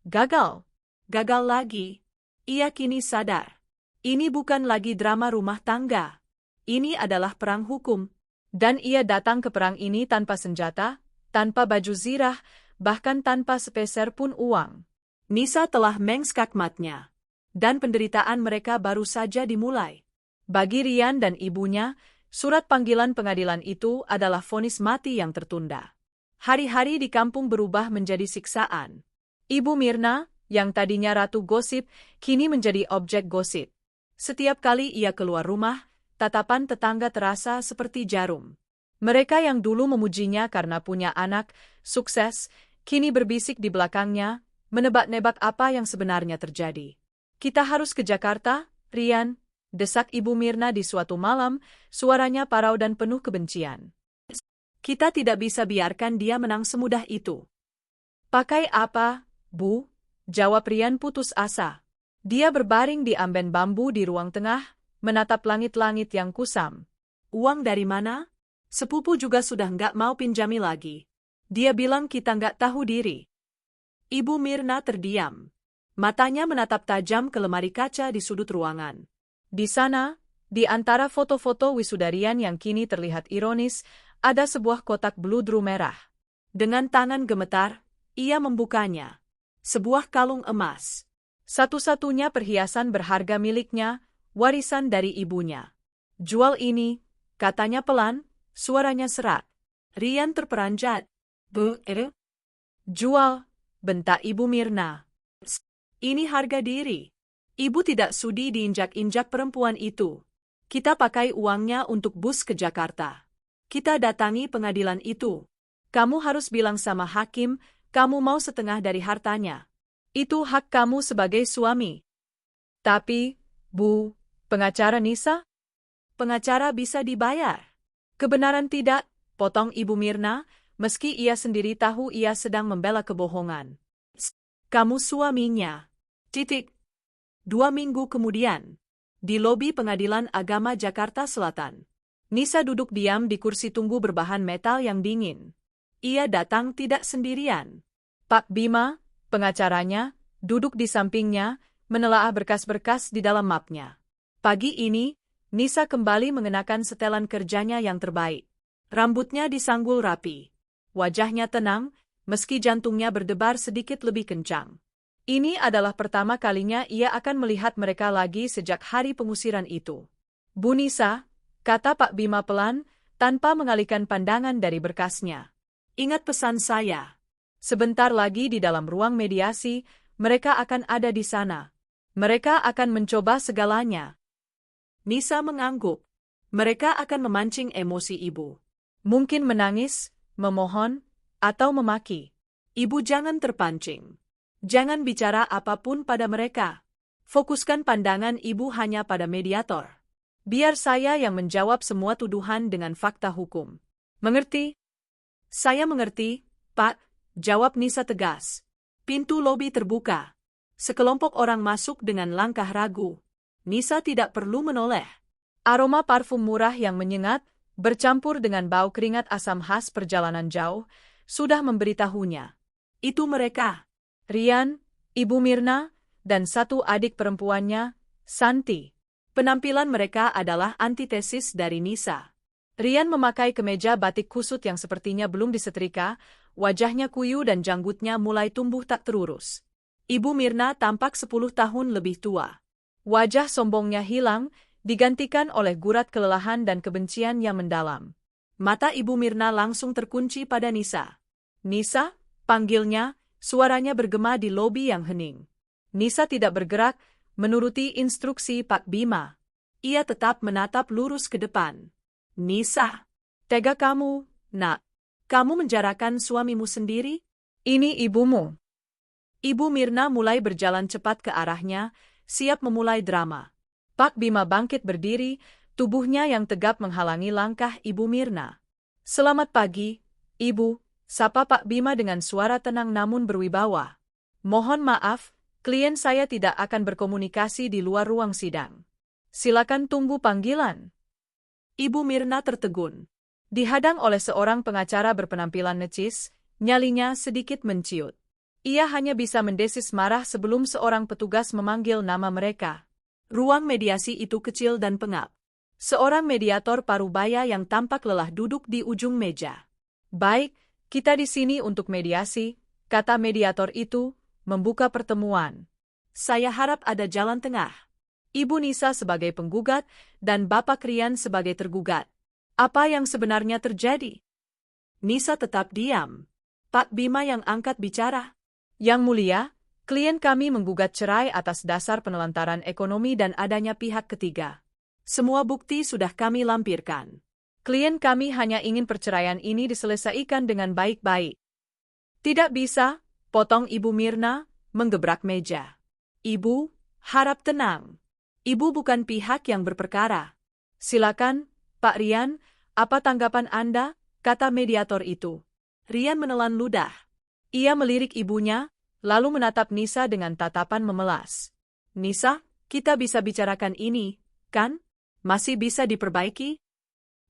Gagal. Gagal lagi. Ia kini sadar. Ini bukan lagi drama rumah tangga. Ini adalah perang hukum. Dan ia datang ke perang ini tanpa senjata, tanpa baju zirah, bahkan tanpa sepeser pun uang. Nisa telah mengskakmatnya. Dan penderitaan mereka baru saja dimulai. Bagi Rian dan ibunya, surat panggilan pengadilan itu adalah vonis mati yang tertunda. Hari-hari di kampung berubah menjadi siksaan. Ibu Mirna, yang tadinya ratu gosip, kini menjadi objek gosip. Setiap kali ia keluar rumah, tatapan tetangga terasa seperti jarum. Mereka yang dulu memujinya karena punya anak, sukses, kini berbisik di belakangnya, menebak-nebak apa yang sebenarnya terjadi. Kita harus ke Jakarta, Rian, desak Ibu Mirna di suatu malam, suaranya parau dan penuh kebencian. Kita tidak bisa biarkan dia menang semudah itu. Pakai apa, Bu? Jawab Rian putus asa. Dia berbaring di amben bambu di ruang tengah, menatap langit-langit yang kusam. Uang dari mana? Sepupu juga sudah nggak mau pinjami lagi. Dia bilang kita nggak tahu diri. Ibu Mirna terdiam. Matanya menatap tajam ke lemari kaca di sudut ruangan. Di sana, di antara foto-foto wisudarian yang kini terlihat ironis, ada sebuah kotak bludru merah. Dengan tangan gemetar, ia membukanya. Sebuah kalung emas. Satu-satunya perhiasan berharga miliknya, warisan dari ibunya. Jual ini, katanya pelan, suaranya serak. Rian terperanjat. Bu, jual, bentak Ibu Mirna. Ini harga diri. Ibu tidak sudi diinjak-injak perempuan itu. Kita pakai uangnya untuk bus ke Jakarta. Kita datangi pengadilan itu. Kamu harus bilang sama hakim, kamu mau setengah dari hartanya. Itu hak kamu sebagai suami. Tapi, Bu, pengacara Nisa? Pengacara bisa dibayar. Kebenaran tidak, potong Ibu Mirna, meski ia sendiri tahu ia sedang membela kebohongan. Kamu suaminya. Titik. 2 minggu kemudian, di lobi Pengadilan Agama Jakarta Selatan, Nisa duduk diam di kursi tunggu berbahan metal yang dingin. Ia datang tidak sendirian. Pak Bima, pengacaranya, duduk di sampingnya, menelaah berkas-berkas di dalam mapnya. Pagi ini, Nisa kembali mengenakan setelan kerjanya yang terbaik. Rambutnya disanggul rapi. Wajahnya tenang, meski jantungnya berdebar sedikit lebih kencang. Ini adalah pertama kalinya ia akan melihat mereka lagi sejak hari pengusiran itu. Bu Nisa, kata Pak Bima pelan, tanpa mengalihkan pandangan dari berkasnya. Ingat pesan saya. Sebentar lagi di dalam ruang mediasi, mereka akan ada di sana. Mereka akan mencoba segalanya. Nisa mengangguk. Mereka akan memancing emosi ibu. Mungkin menangis, memohon, atau memaki. Ibu jangan terpancing. Jangan bicara apapun pada mereka. Fokuskan pandangan ibu hanya pada mediator. Biar saya yang menjawab semua tuduhan dengan fakta hukum. Mengerti? Saya mengerti, Pak, jawab Nisa tegas. Pintu lobi terbuka. Sekelompok orang masuk dengan langkah ragu. Nisa tidak perlu menoleh. Aroma parfum murah yang menyengat, bercampur dengan bau keringat asam khas perjalanan jauh, sudah memberitahunya. Itu mereka. Rian, Ibu Mirna, dan satu adik perempuannya, Santi. Penampilan mereka adalah antitesis dari Nisa. Rian memakai kemeja batik kusut yang sepertinya belum disetrika, wajahnya kuyu dan janggutnya mulai tumbuh tak terurus. Ibu Mirna tampak 10 tahun lebih tua. Wajah sombongnya hilang, digantikan oleh gurat kelelahan dan kebencian yang mendalam. Mata Ibu Mirna langsung terkunci pada Nisa. Nisa, panggilnya, suaranya bergema di lobi yang hening. Nisa tidak bergerak, menuruti instruksi Pak Bima. Ia tetap menatap lurus ke depan. Nisa, tega kamu, nak. Kamu menjarakan suamimu sendiri? Ini ibumu. Ibu Mirna mulai berjalan cepat ke arahnya, siap memulai drama. Pak Bima bangkit berdiri, tubuhnya yang tegap menghalangi langkah Ibu Mirna. Selamat pagi, Ibu, sapa Pak Bima dengan suara tenang namun berwibawa. Mohon maaf, klien saya tidak akan berkomunikasi di luar ruang sidang. Silakan tunggu panggilan. Ibu Mirna tertegun. Dihadang oleh seorang pengacara berpenampilan necis, nyalinya sedikit menciut. Ia hanya bisa mendesis marah sebelum seorang petugas memanggil nama mereka. Ruang mediasi itu kecil dan pengap. Seorang mediator parubaya yang tampak lelah duduk di ujung meja. Baik, kita di sini untuk mediasi, kata mediator itu, membuka pertemuan. Saya harap ada jalan tengah. Ibu Nisa sebagai penggugat dan Bapak Rian sebagai tergugat. Apa yang sebenarnya terjadi? Nisa tetap diam. Pak Bima yang angkat bicara. Yang mulia, klien kami menggugat cerai atas dasar penelantaran ekonomi dan adanya pihak ketiga. Semua bukti sudah kami lampirkan. Klien kami hanya ingin perceraian ini diselesaikan dengan baik-baik. Tidak bisa, potong Ibu Mirna, menggebrak meja. Ibu, harap tenang. Ibu bukan pihak yang berperkara. Silakan, Pak Rian, apa tanggapan Anda, kata mediator itu. Rian menelan ludah. Ia melirik ibunya, lalu menatap Nisa dengan tatapan memelas. Nisa, kita bisa bicarakan ini, kan? Masih bisa diperbaiki?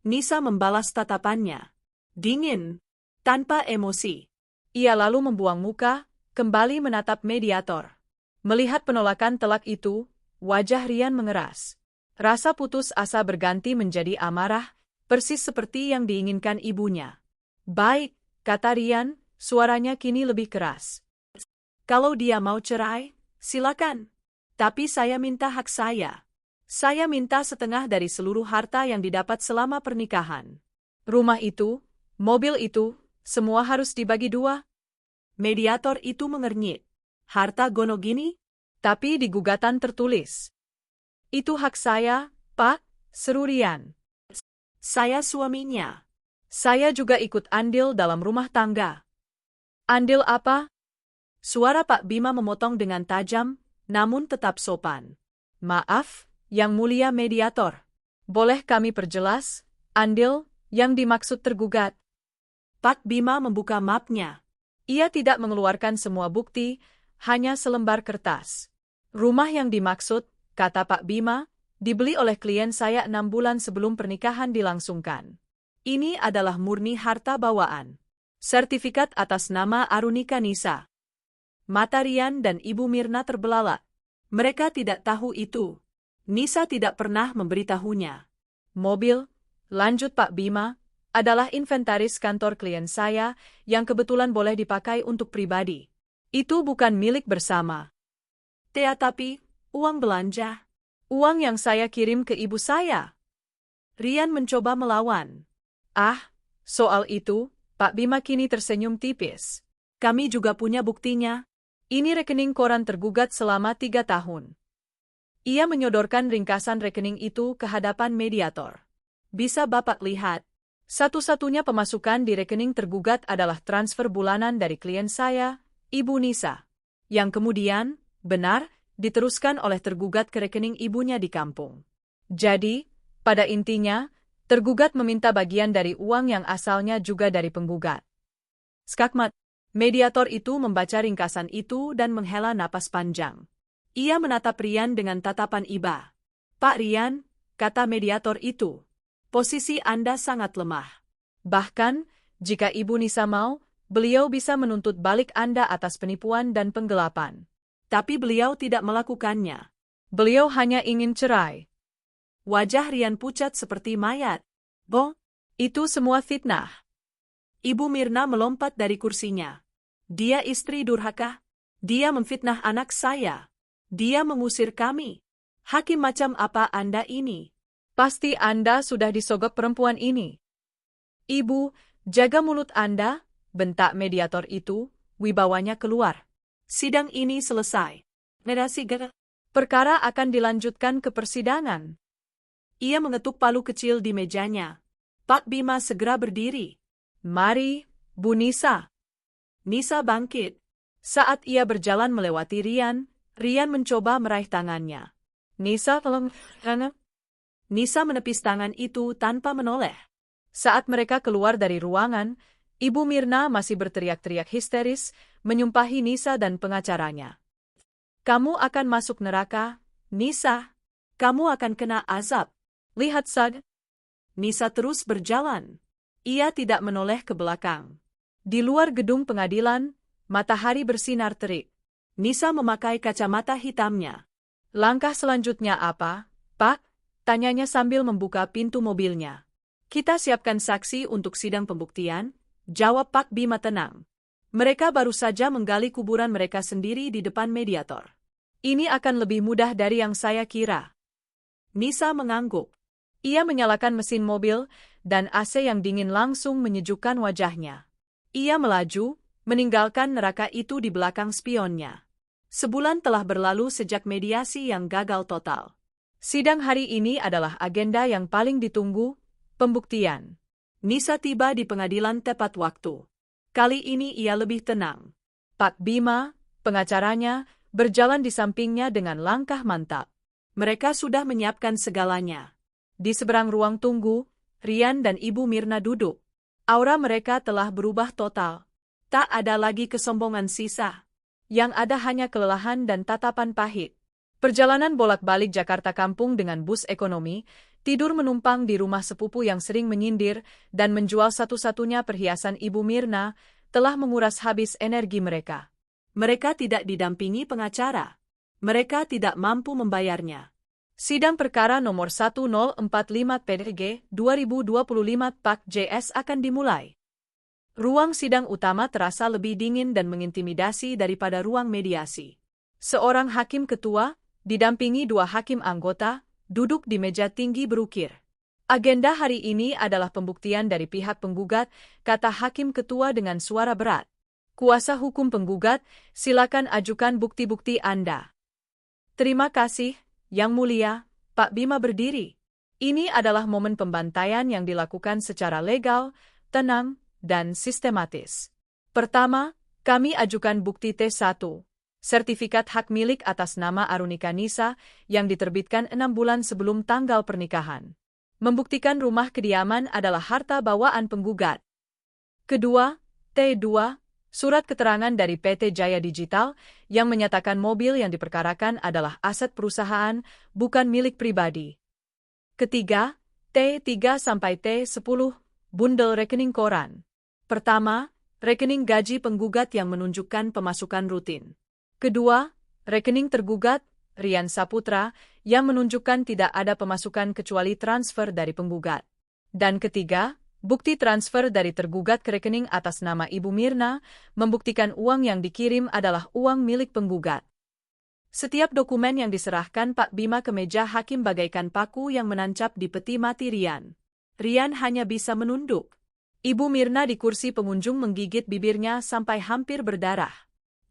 Nisa membalas tatapannya. Dingin, tanpa emosi. Ia lalu membuang muka, kembali menatap mediator. Melihat penolakan telak itu, wajah Rian mengeras. Rasa putus asa berganti menjadi amarah, persis seperti yang diinginkan ibunya. Baik, kata Rian, suaranya kini lebih keras. Kalau dia mau cerai, silakan. Tapi saya minta hak saya. Saya minta setengah dari seluruh harta yang didapat selama pernikahan. Rumah itu, mobil itu, semua harus dibagi 2. Mediator itu mengernyit. Harta gono gini? Tapi di gugatan tertulis. Itu hak saya, Pak, seru Rian. Saya suaminya. Saya juga ikut andil dalam rumah tangga. Andil apa? Suara Pak Bima memotong dengan tajam, namun tetap sopan. Maaf, Yang Mulia Mediator. Boleh kami perjelas, andil yang dimaksud tergugat? Pak Bima membuka mapnya. Ia tidak mengeluarkan semua bukti, hanya selembar kertas. Rumah yang dimaksud, kata Pak Bima, dibeli oleh klien saya 6 bulan sebelum pernikahan dilangsungkan. Ini adalah murni harta bawaan. Sertifikat atas nama Arunika Nisa. Mata Rian dan Ibu Mirna terbelalak. Mereka tidak tahu itu. Nisa tidak pernah memberitahunya. Mobil, lanjut Pak Bima, adalah inventaris kantor klien saya yang kebetulan boleh dipakai untuk pribadi. Itu bukan milik bersama. Tetapi, uang belanja. Uang yang saya kirim ke ibu saya. Rian mencoba melawan. Ah, soal itu, Pak Bima kini tersenyum tipis. Kami juga punya buktinya. Ini rekening koran tergugat selama 3 tahun. Ia menyodorkan ringkasan rekening itu ke hadapan mediator. Bisa Bapak lihat. Satu-satunya pemasukan di rekening tergugat adalah transfer bulanan dari klien saya, Ibu Nisa. Yang kemudian, benar, diteruskan oleh tergugat ke rekening ibunya di kampung. Jadi, pada intinya, tergugat meminta bagian dari uang yang asalnya juga dari penggugat. Skakmat, mediator itu membaca ringkasan itu dan menghela napas panjang. Ia menatap Rian dengan tatapan iba. Pak Rian, kata mediator itu, posisi Anda sangat lemah. Bahkan, jika Ibu Nisa mau, beliau bisa menuntut balik Anda atas penipuan dan penggelapan. Tapi beliau tidak melakukannya. Beliau hanya ingin cerai. Wajah Rian pucat seperti mayat. Boh, itu semua fitnah. Ibu Mirna melompat dari kursinya. Dia istri durhaka. Dia memfitnah anak saya. Dia mengusir kami. Hakim macam apa Anda ini? Pasti Anda sudah disogok perempuan ini. Ibu, jaga mulut Anda, bentak mediator itu, wibawanya keluar. Sidang ini selesai. Perkara akan dilanjutkan ke persidangan. Ia mengetuk palu kecil di mejanya. Pak Bima segera berdiri. Mari, Bu Nisa. Nisa bangkit. Saat ia berjalan melewati Rian, Rian mencoba meraih tangannya. Nisa tolong. Nisa menepis tangan itu tanpa menoleh. Saat mereka keluar dari ruangan, Ibu Mirna masih berteriak-teriak histeris, menyumpahi Nisa dan pengacaranya. Kamu akan masuk neraka, Nisa. Kamu akan kena azab. Lihat saja. Nisa terus berjalan. Ia tidak menoleh ke belakang. Di luar gedung pengadilan, matahari bersinar terik. Nisa memakai kacamata hitamnya. Langkah selanjutnya apa, Pak? Tanyanya sambil membuka pintu mobilnya. Kita siapkan saksi untuk sidang pembuktian, jawab Pak Bima tenang. Mereka baru saja menggali kuburan mereka sendiri di depan mediator. Ini akan lebih mudah dari yang saya kira. Nisa mengangguk. Ia menyalakan mesin mobil, dan AC yang dingin langsung menyejukkan wajahnya. Ia melaju, meninggalkan neraka itu di belakang spionnya. Sebulan telah berlalu sejak mediasi yang gagal total. Sidang hari ini adalah agenda yang paling ditunggu, pembuktian. Nisa tiba di pengadilan tepat waktu. Kali ini ia lebih tenang. Pak Bima, pengacaranya, berjalan di sampingnya dengan langkah mantap. Mereka sudah menyiapkan segalanya. Di seberang ruang tunggu, Rian dan Ibu Mirna duduk. Aura mereka telah berubah total. Tak ada lagi kesombongan sisa. Yang ada hanya kelelahan dan tatapan pahit. Perjalanan bolak-balik Jakarta kampung dengan bus ekonomi, tidur menumpang di rumah sepupu yang sering menyindir, dan menjual satu-satunya perhiasan Ibu Mirna, telah menguras habis energi mereka. Mereka tidak didampingi pengacara. Mereka tidak mampu membayarnya. Sidang perkara nomor 1045 PDG 2025 Pak JS akan dimulai. Ruang sidang utama terasa lebih dingin dan mengintimidasi daripada ruang mediasi. Seorang hakim ketua, didampingi 2 hakim anggota, duduk di meja tinggi berukir. Agenda hari ini adalah pembuktian dari pihak penggugat, kata hakim ketua dengan suara berat. Kuasa hukum penggugat, silakan ajukan bukti-bukti Anda. Terima kasih, Yang Mulia, Pak Bima berdiri. Ini adalah momen pembantaian yang dilakukan secara legal, tenang, dan sistematis. Pertama, kami ajukan bukti T1. Sertifikat hak milik atas nama Arunika Nisa yang diterbitkan 6 bulan sebelum tanggal pernikahan. Membuktikan rumah kediaman adalah harta bawaan penggugat. Kedua, T2, surat keterangan dari PT Jaya Digital yang menyatakan mobil yang diperkarakan adalah aset perusahaan, bukan milik pribadi. Ketiga, T3 sampai T10, bundel rekening koran. Pertama, rekening gaji penggugat yang menunjukkan pemasukan rutin. Kedua, rekening tergugat, Rian Saputra, yang menunjukkan tidak ada pemasukan kecuali transfer dari penggugat. Dan ketiga, bukti transfer dari tergugat ke rekening atas nama Ibu Mirna, membuktikan uang yang dikirim adalah uang milik penggugat. Setiap dokumen yang diserahkan Pak Bima ke meja hakim bagaikan paku yang menancap di peti mati Rian. Rian hanya bisa menunduk. Ibu Mirna di kursi pengunjung menggigit bibirnya sampai hampir berdarah.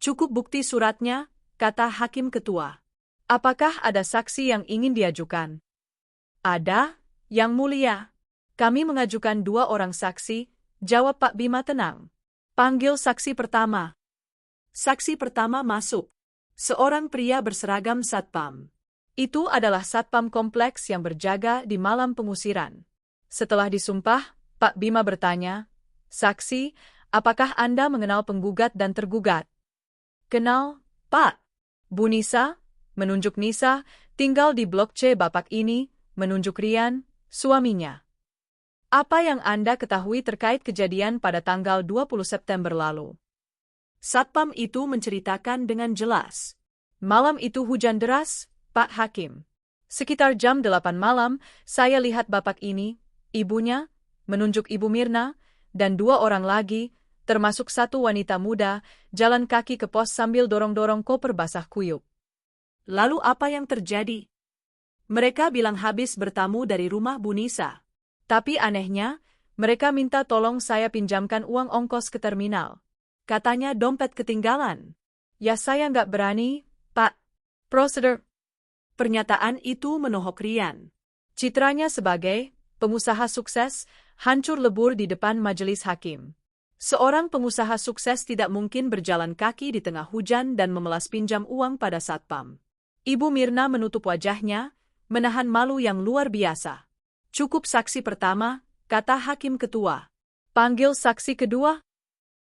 Cukup bukti suratnya, kata hakim ketua. Apakah ada saksi yang ingin diajukan? Ada, Yang Mulia. Kami mengajukan 2 orang saksi, jawab Pak Bima tenang. Panggil saksi pertama. Saksi pertama masuk. Seorang pria berseragam satpam. Itu adalah satpam kompleks yang berjaga di malam pengusiran. Setelah disumpah, Pak Bima bertanya, "Saksi, apakah Anda mengenal penggugat dan tergugat?" "Kenal, Pak." "Bu Nisa," menunjuk Nisa, "tinggal di blok C Bapak ini," menunjuk Rian, suaminya. "Apa yang Anda ketahui terkait kejadian pada tanggal 20 September lalu?" Satpam itu menceritakan dengan jelas. "Malam itu hujan deras, Pak Hakim. Sekitar jam 8 malam, saya lihat Bapak ini, ibunya," menunjuk Ibu Mirna, "dan 2 orang lagi, termasuk satu wanita muda, jalan kaki ke pos sambil dorong-dorong koper basah kuyup." "Lalu apa yang terjadi?" "Mereka bilang habis bertamu dari rumah Bu Nisa. Tapi anehnya, mereka minta tolong saya pinjamkan uang ongkos ke terminal. Katanya dompet ketinggalan. Ya saya nggak berani, Pak." Prosedur. Pernyataan itu menohok Rian. Citranya sebagai pengusaha sukses hancur lebur di depan majelis hakim. Seorang pengusaha sukses tidak mungkin berjalan kaki di tengah hujan dan memelas pinjam uang pada satpam. Ibu Mirna menutup wajahnya, menahan malu yang luar biasa. "Cukup saksi pertama," kata hakim ketua. "Panggil saksi kedua."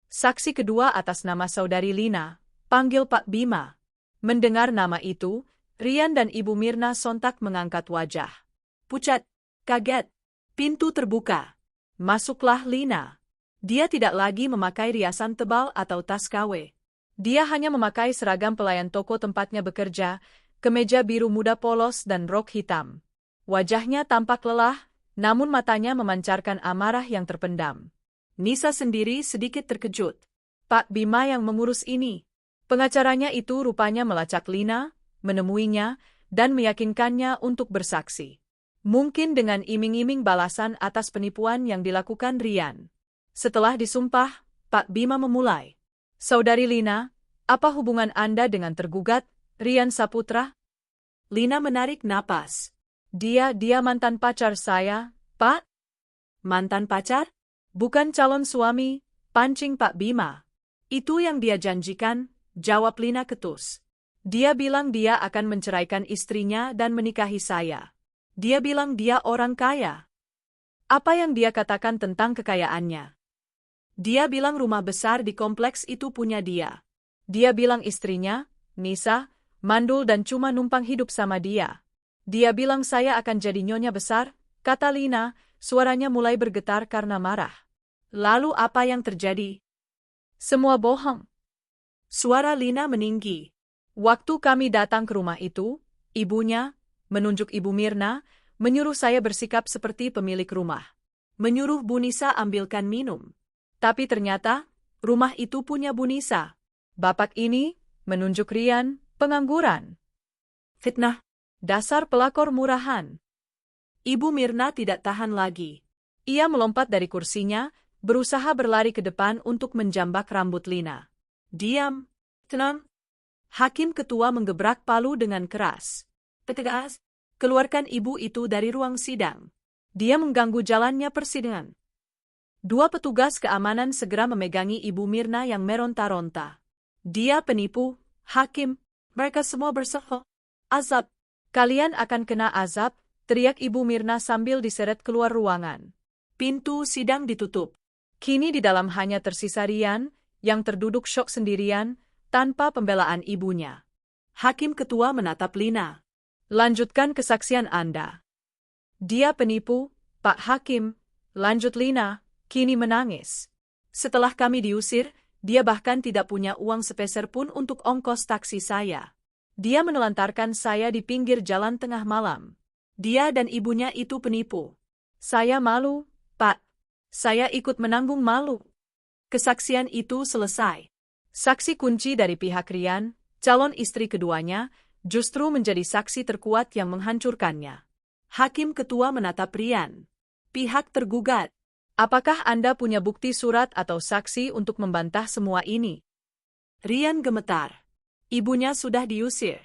Saksi kedua atas nama Saudari Lina, panggil Pak Bima. Mendengar nama itu, Rian dan Ibu Mirna sontak mengangkat wajah. Pucat, kaget. Pintu terbuka. Masuklah Lina. Dia tidak lagi memakai riasan tebal atau tas KW. Dia hanya memakai seragam pelayan toko tempatnya bekerja, kemeja biru muda polos dan rok hitam. Wajahnya tampak lelah, namun matanya memancarkan amarah yang terpendam. Nisa sendiri sedikit terkejut. Pak Bima yang mengurus ini. Pengacaranya itu rupanya melacak Lina, menemuinya, dan meyakinkannya untuk bersaksi. Mungkin dengan iming-iming balasan atas penipuan yang dilakukan Rian. Setelah disumpah, Pak Bima memulai. "Saudari Lina, apa hubungan Anda dengan tergugat, Rian Saputra?" Lina menarik napas. Dia mantan pacar saya, Pak." "Mantan pacar? Bukan calon suami," pancing Pak Bima. "Itu yang dia janjikan," jawab Lina ketus. "Dia bilang dia akan menceraikan istrinya dan menikahi saya. Dia bilang dia orang kaya." "Apa yang dia katakan tentang kekayaannya?" "Dia bilang rumah besar di kompleks itu punya dia. Dia bilang istrinya, Nisa, mandul dan cuma numpang hidup sama dia. Dia bilang saya akan jadi nyonya besar," kata Lina, suaranya mulai bergetar karena marah. "Lalu apa yang terjadi?" "Semua bohong." Suara Lina meninggi. "Waktu kami datang ke rumah itu, ibunya," menunjuk Ibu Mirna, "menyuruh saya bersikap seperti pemilik rumah. Menyuruh Bu Nisa ambilkan minum. Tapi ternyata, rumah itu punya Bu Nisa. Bapak ini," menunjuk Rian, "pengangguran. Fitnah. Dasar pelakor murahan." Ibu Mirna tidak tahan lagi. Ia melompat dari kursinya, berusaha berlari ke depan untuk menjambak rambut Lina. "Diam. Tenang." Hakim ketua menggebrak palu dengan keras. "Tegas, keluarkan ibu itu dari ruang sidang. Dia mengganggu jalannya persidangan." 2 petugas keamanan segera memegangi Ibu Mirna yang meronta-ronta. "Dia penipu, Hakim. Mereka semua bersalah. Azab. Kalian akan kena azab," teriak Ibu Mirna sambil diseret keluar ruangan. Pintu sidang ditutup. Kini di dalam hanya tersisa Rian, yang terduduk syok sendirian, tanpa pembelaan ibunya. Hakim ketua menatap Lina. Lanjutkan kesaksian Anda. Dia penipu, Pak Hakim, lanjut Lina, kini menangis. Setelah kami diusir, dia bahkan tidak punya uang sepeser pun untuk ongkos taksi saya. Dia menelantarkan saya di pinggir jalan tengah malam. Dia dan ibunya itu penipu. Saya malu, Pak. Saya ikut menanggung malu. Kesaksian itu selesai. Saksi kunci dari pihak Rian, calon istri keduanya, justru menjadi saksi terkuat yang menghancurkannya. Hakim ketua menatap Rian. Pihak tergugat. Apakah Anda punya bukti surat atau saksi untuk membantah semua ini? Rian gemetar. Ibunya sudah diusir.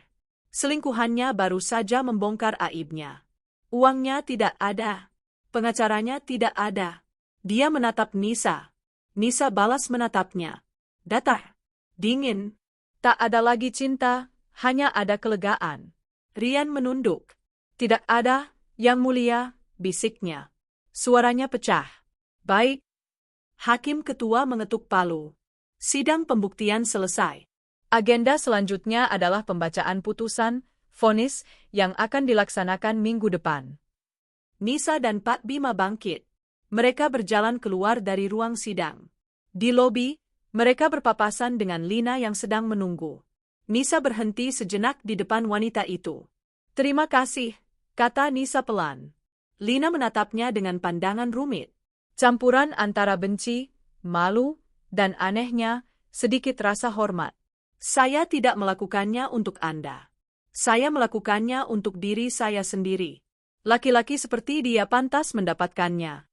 Selingkuhannya baru saja membongkar aibnya. Uangnya tidak ada. Pengacaranya tidak ada. Dia menatap Nisa. Nisa balas menatapnya. Datar. Dingin. Tak ada lagi cinta, hanya ada kelegaan. Rian menunduk. Tidak ada, Yang Mulia, bisiknya. Suaranya pecah. Baik. Hakim ketua mengetuk palu. Sidang pembuktian selesai. Agenda selanjutnya adalah pembacaan putusan, vonis, yang akan dilaksanakan minggu depan. Nisa dan Pak Bima bangkit. Mereka berjalan keluar dari ruang sidang. Di lobi, mereka berpapasan dengan Lina yang sedang menunggu. Nisa berhenti sejenak di depan wanita itu. Terima kasih, kata Nisa pelan. Lina menatapnya dengan pandangan rumit. Campuran antara benci, malu, dan anehnya, sedikit rasa hormat. Saya tidak melakukannya untuk Anda. Saya melakukannya untuk diri saya sendiri. Laki-laki seperti dia pantas mendapatkannya.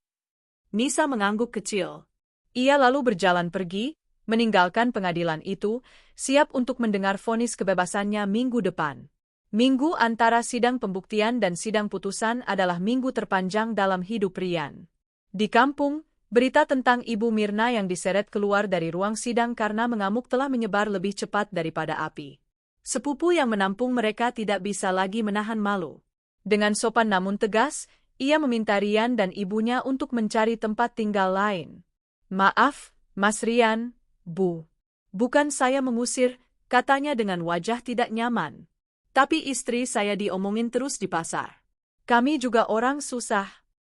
Nisa mengangguk kecil. Ia lalu berjalan pergi, meninggalkan pengadilan itu, siap untuk mendengar vonis kebebasannya minggu depan. Minggu antara sidang pembuktian dan sidang putusan adalah minggu terpanjang dalam hidup Rian. Di kampung, berita tentang Ibu Mirna yang diseret keluar dari ruang sidang karena mengamuk telah menyebar lebih cepat daripada api. Sepupu yang menampung mereka tidak bisa lagi menahan malu. Dengan sopan namun tegas, ia meminta Rian dan ibunya untuk mencari tempat tinggal lain. Maaf, Mas Rian, Bu. Bukan saya mengusir, katanya dengan wajah tidak nyaman. Tapi istri saya diomongin terus di pasar. Kami juga orang susah.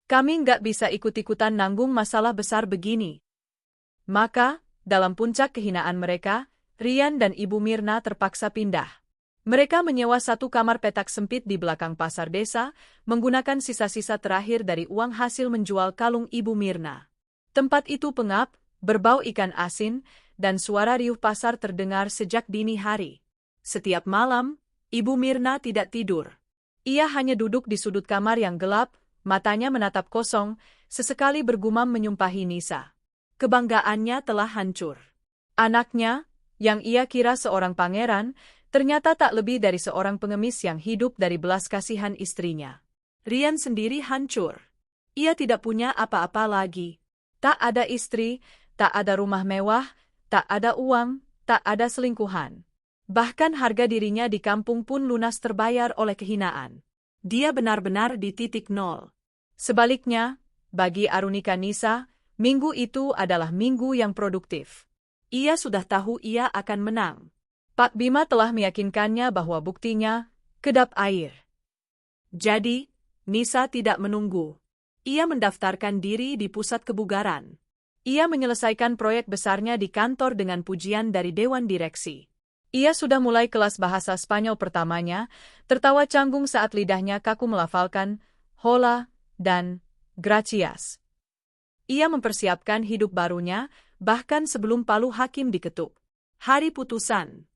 Kami nggak bisa ikut-ikutan nanggung masalah besar begini. Maka, dalam puncak kehinaan mereka, Rian dan Ibu Mirna terpaksa pindah. Mereka menyewa satu kamar petak sempit di belakang pasar desa, menggunakan sisa-sisa terakhir dari uang hasil menjual kalung Ibu Mirna. Tempat itu pengap, berbau ikan asin, dan suara riuh pasar terdengar sejak dini hari. Setiap malam, Ibu Mirna tidak tidur. Ia hanya duduk di sudut kamar yang gelap, matanya menatap kosong, sesekali bergumam menyumpahi Nisa. Kebanggaannya telah hancur. Anaknya, yang ia kira seorang pangeran, ternyata tak lebih dari seorang pengemis yang hidup dari belas kasihan istrinya. Rian sendiri hancur. Ia tidak punya apa-apa lagi. Tak ada istri, tak ada rumah mewah, tak ada uang, tak ada selingkuhan. Bahkan harga dirinya di kampung pun lunas terbayar oleh kehinaan. Dia benar-benar di titik nol. Sebaliknya, bagi Arunika Nisa, minggu itu adalah minggu yang produktif. Ia sudah tahu ia akan menang. Pak Bima telah meyakinkannya bahwa buktinya kedap air. Jadi, Nisa tidak menunggu. Ia mendaftarkan diri di pusat kebugaran. Ia menyelesaikan proyek besarnya di kantor dengan pujian dari Dewan Direksi. Ia sudah mulai kelas bahasa Spanyol pertamanya, tertawa canggung saat lidahnya kaku melafalkan hola dan gracias. Ia mempersiapkan hidup barunya, bahkan sebelum palu hakim diketuk. Hari putusan.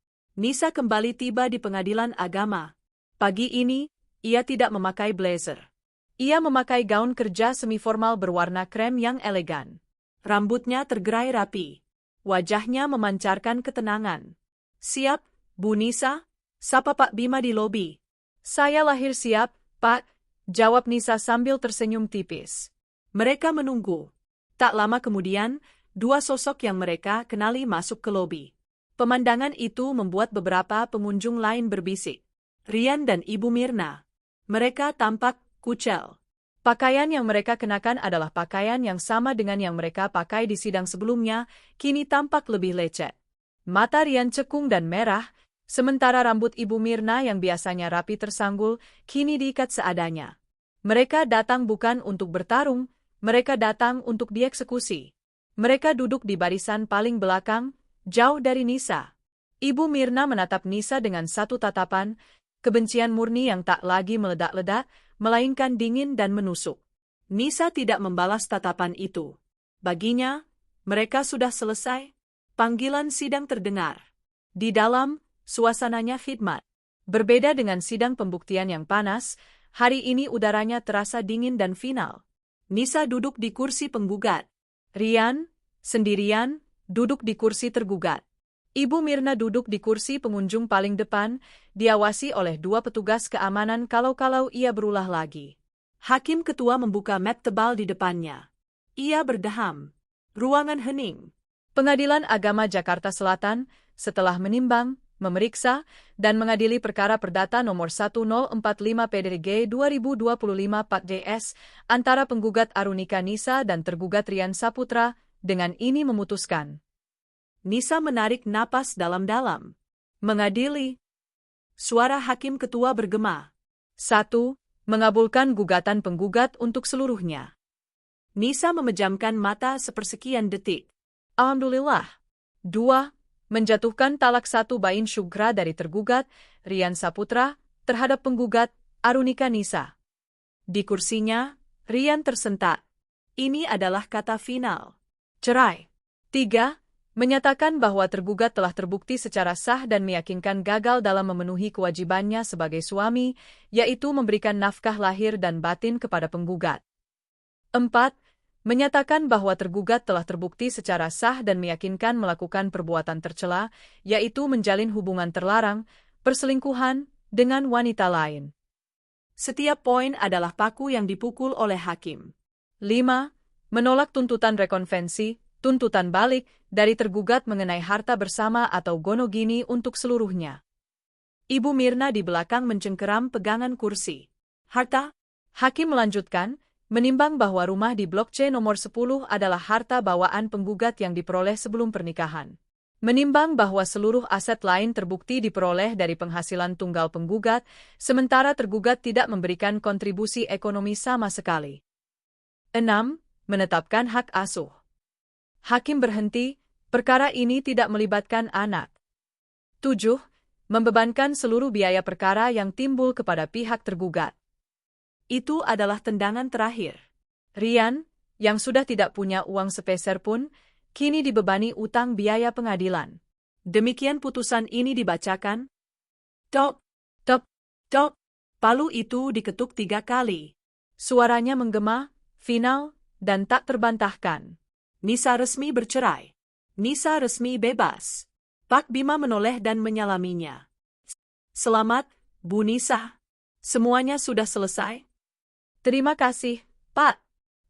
Nisa kembali tiba di pengadilan agama. Pagi ini, ia tidak memakai blazer. Ia memakai gaun kerja semi-formal berwarna krem yang elegan. Rambutnya tergerai rapi. Wajahnya memancarkan ketenangan. Siap, Bu Nisa? Sapa Pak Bima di lobi. Saya lahir siap, Pak, jawab Nisa sambil tersenyum tipis. Mereka menunggu. Tak lama kemudian, dua sosok yang mereka kenali masuk ke lobi. Pemandangan itu membuat beberapa pengunjung lain berbisik. Rian dan Ibu Mirna. Mereka tampak kucel. Pakaian yang mereka kenakan adalah pakaian yang sama dengan yang mereka pakai di sidang sebelumnya, kini tampak lebih lecet. Mata Rian cekung dan merah, sementara rambut Ibu Mirna yang biasanya rapi tersanggul, kini diikat seadanya. Mereka datang bukan untuk bertarung, mereka datang untuk dieksekusi. Mereka duduk di barisan paling belakang, jauh dari Nisa. Ibu Mirna menatap Nisa dengan satu tatapan, kebencian murni yang tak lagi meledak-ledak, melainkan dingin dan menusuk. Nisa tidak membalas tatapan itu. Baginya, mereka sudah selesai. Panggilan sidang terdengar. Di dalam, suasananya khidmat. Berbeda dengan sidang pembuktian yang panas, hari ini udaranya terasa dingin dan final. Nisa duduk di kursi penggugat. Rian, sendirian, duduk di kursi tergugat. Ibu Mirna duduk di kursi pengunjung paling depan, diawasi oleh 2 petugas keamanan kalau-kalau ia berulah lagi. Hakim ketua membuka mat tebal di depannya. Ia berdeham. Ruangan hening. Pengadilan Agama Jakarta Selatan, setelah menimbang, memeriksa, dan mengadili perkara perdata nomor 1045 PDG 2025 4DS antara penggugat Arunika Nisa dan tergugat Rian Saputra, dengan ini memutuskan. Nisa menarik napas dalam-dalam. Mengadili. Suara hakim ketua bergema. 1. Mengabulkan gugatan penggugat untuk seluruhnya. Nisa memejamkan mata sepersekian detik. Alhamdulillah. 2. Menjatuhkan talak 1 bain syugra dari tergugat, Rian Saputra, terhadap penggugat, Arunika Nisa. Di kursinya, Rian tersentak. Ini adalah kata final. Cerai. 3. Menyatakan bahwa tergugat telah terbukti secara sah dan meyakinkan gagal dalam memenuhi kewajibannya sebagai suami, yaitu memberikan nafkah lahir dan batin kepada penggugat. 4. Menyatakan bahwa tergugat telah terbukti secara sah dan meyakinkan melakukan perbuatan tercela, yaitu menjalin hubungan terlarang, perselingkuhan, dengan wanita lain. Setiap poin adalah paku yang dipukul oleh hakim. 5. Menolak tuntutan rekonvensi, tuntutan balik, dari tergugat mengenai harta bersama atau gonogini untuk seluruhnya. Ibu Mirna di belakang mencengkeram pegangan kursi. Harta? Hakim melanjutkan, menimbang bahwa rumah di Blok C nomor 10 adalah harta bawaan penggugat yang diperoleh sebelum pernikahan. Menimbang bahwa seluruh aset lain terbukti diperoleh dari penghasilan tunggal penggugat, sementara tergugat tidak memberikan kontribusi ekonomi sama sekali. 6. Menetapkan hak asuh. Hakim berhenti, perkara ini tidak melibatkan anak. 7. Membebankan seluruh biaya perkara yang timbul kepada pihak tergugat. Itu adalah tendangan terakhir. Rian, yang sudah tidak punya uang sepeser pun, kini dibebani utang biaya pengadilan. Demikian putusan ini dibacakan. Tok, tok, tok. Palu itu diketuk 3 kali. Suaranya menggema, final, dan tak terbantahkan. Nisa resmi bercerai. Nisa resmi bebas. Pak Bima menoleh dan menyalaminya. Selamat, Bu Nisa. Semuanya sudah selesai? Terima kasih, Pak.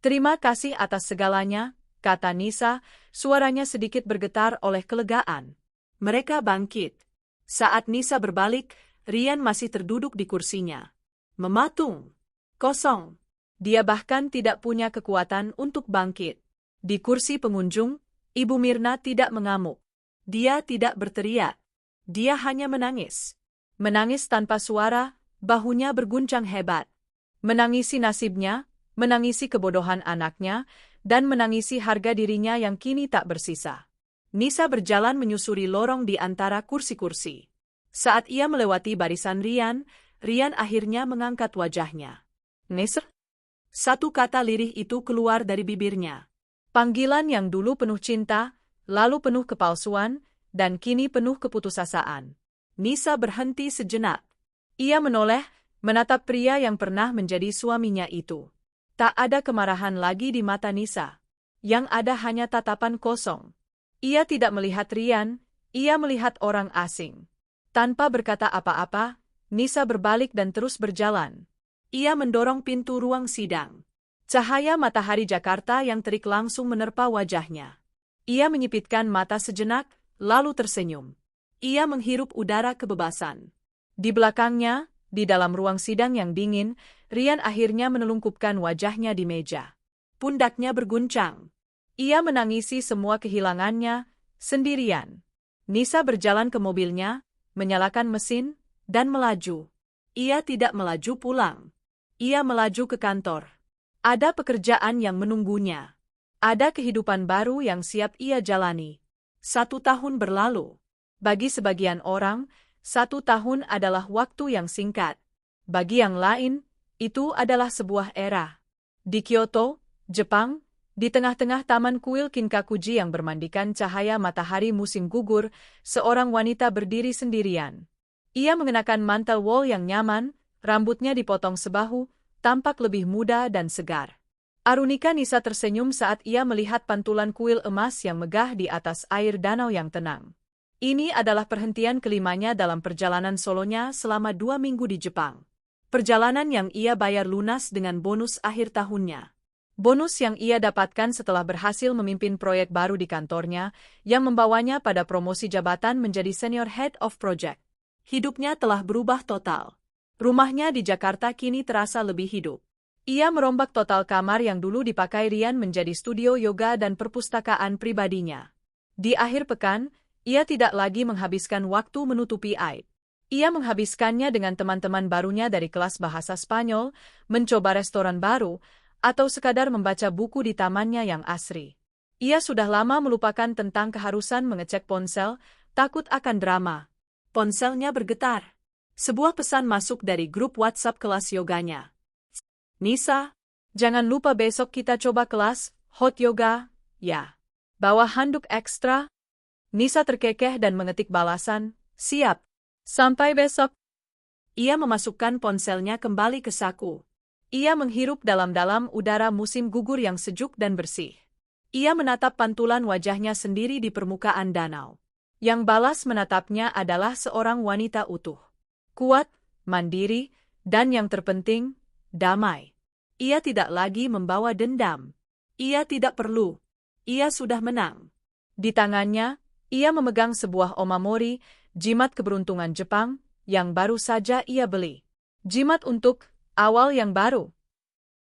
Terima kasih atas segalanya, kata Nisa, suaranya sedikit bergetar oleh kelegaan. Mereka bangkit. Saat Nisa berbalik, Rian masih terduduk di kursinya. Mematung. Kosong. Dia bahkan tidak punya kekuatan untuk bangkit. Di kursi pengunjung, Ibu Mirna tidak mengamuk. Dia tidak berteriak. Dia hanya menangis. Menangis tanpa suara, bahunya berguncang hebat. Menangisi nasibnya, menangisi kebodohan anaknya, dan menangisi harga dirinya yang kini tak bersisa. Nisa berjalan menyusuri lorong di antara kursi-kursi. Saat ia melewati barisan Rian, Rian akhirnya mengangkat wajahnya. Nisa? Satu kata lirih itu keluar dari bibirnya. Panggilan yang dulu penuh cinta, lalu penuh kepalsuan, dan kini penuh keputusasaan. Nisa berhenti sejenak. Ia menoleh, menatap pria yang pernah menjadi suaminya itu. Tak ada kemarahan lagi di mata Nisa. Yang ada hanya tatapan kosong. Ia tidak melihat Rian, ia melihat orang asing. Tanpa berkata apa-apa, Nisa berbalik dan terus berjalan. Ia mendorong pintu ruang sidang. Cahaya matahari Jakarta yang terik langsung menerpa wajahnya. Ia menyipitkan mata sejenak, lalu tersenyum. Ia menghirup udara kebebasan. Di belakangnya, di dalam ruang sidang yang dingin, Rian akhirnya menelungkupkan wajahnya di meja. Pundaknya berguncang. Ia menangisi semua kehilangannya sendirian. Nisa berjalan ke mobilnya, menyalakan mesin, dan melaju. Ia tidak melaju pulang. Ia melaju ke kantor. Ada pekerjaan yang menunggunya. Ada kehidupan baru yang siap ia jalani. 1 tahun berlalu. Bagi sebagian orang, 1 tahun adalah waktu yang singkat. Bagi yang lain, itu adalah sebuah era. Di Kyoto, Jepang, di tengah-tengah taman kuil Kinkakuji yang bermandikan cahaya matahari musim gugur, seorang wanita berdiri sendirian. Ia mengenakan mantel wol yang nyaman, rambutnya dipotong sebahu, tampak lebih muda dan segar. Arunika Nisa tersenyum saat ia melihat pantulan kuil emas yang megah di atas air danau yang tenang. Ini adalah perhentian kelimanya dalam perjalanan solonya selama 2 minggu di Jepang. Perjalanan yang ia bayar lunas dengan bonus akhir tahunnya. Bonus yang ia dapatkan setelah berhasil memimpin proyek baru di kantornya, yang membawanya pada promosi jabatan menjadi Senior Head of Project. Hidupnya telah berubah total. Rumahnya di Jakarta kini terasa lebih hidup. Ia merombak total kamar yang dulu dipakai Rian menjadi studio yoga dan perpustakaan pribadinya. Di akhir pekan, ia tidak lagi menghabiskan waktu menutupi aib. Ia menghabiskannya dengan teman-teman barunya dari kelas bahasa Spanyol, mencoba restoran baru, atau sekadar membaca buku di tamannya yang asri. Ia sudah lama melupakan tentang keharusan mengecek ponsel, takut akan drama. Ponselnya bergetar. Sebuah pesan masuk dari grup WhatsApp kelas yoganya. Nisa, jangan lupa besok kita coba kelas hot yoga, ya. Bawa handuk ekstra. Nisa terkekeh dan mengetik balasan, siap. Sampai besok. Ia memasukkan ponselnya kembali ke saku. Ia menghirup dalam-dalam udara musim gugur yang sejuk dan bersih. Ia menatap pantulan wajahnya sendiri di permukaan danau. Yang balas menatapnya adalah seorang wanita utuh. Kuat, mandiri, dan yang terpenting, damai. Ia tidak lagi membawa dendam. Ia tidak perlu. Ia sudah menang. Di tangannya, ia memegang sebuah omamori, jimat keberuntungan Jepang, yang baru saja ia beli. Jimat untuk awal yang baru.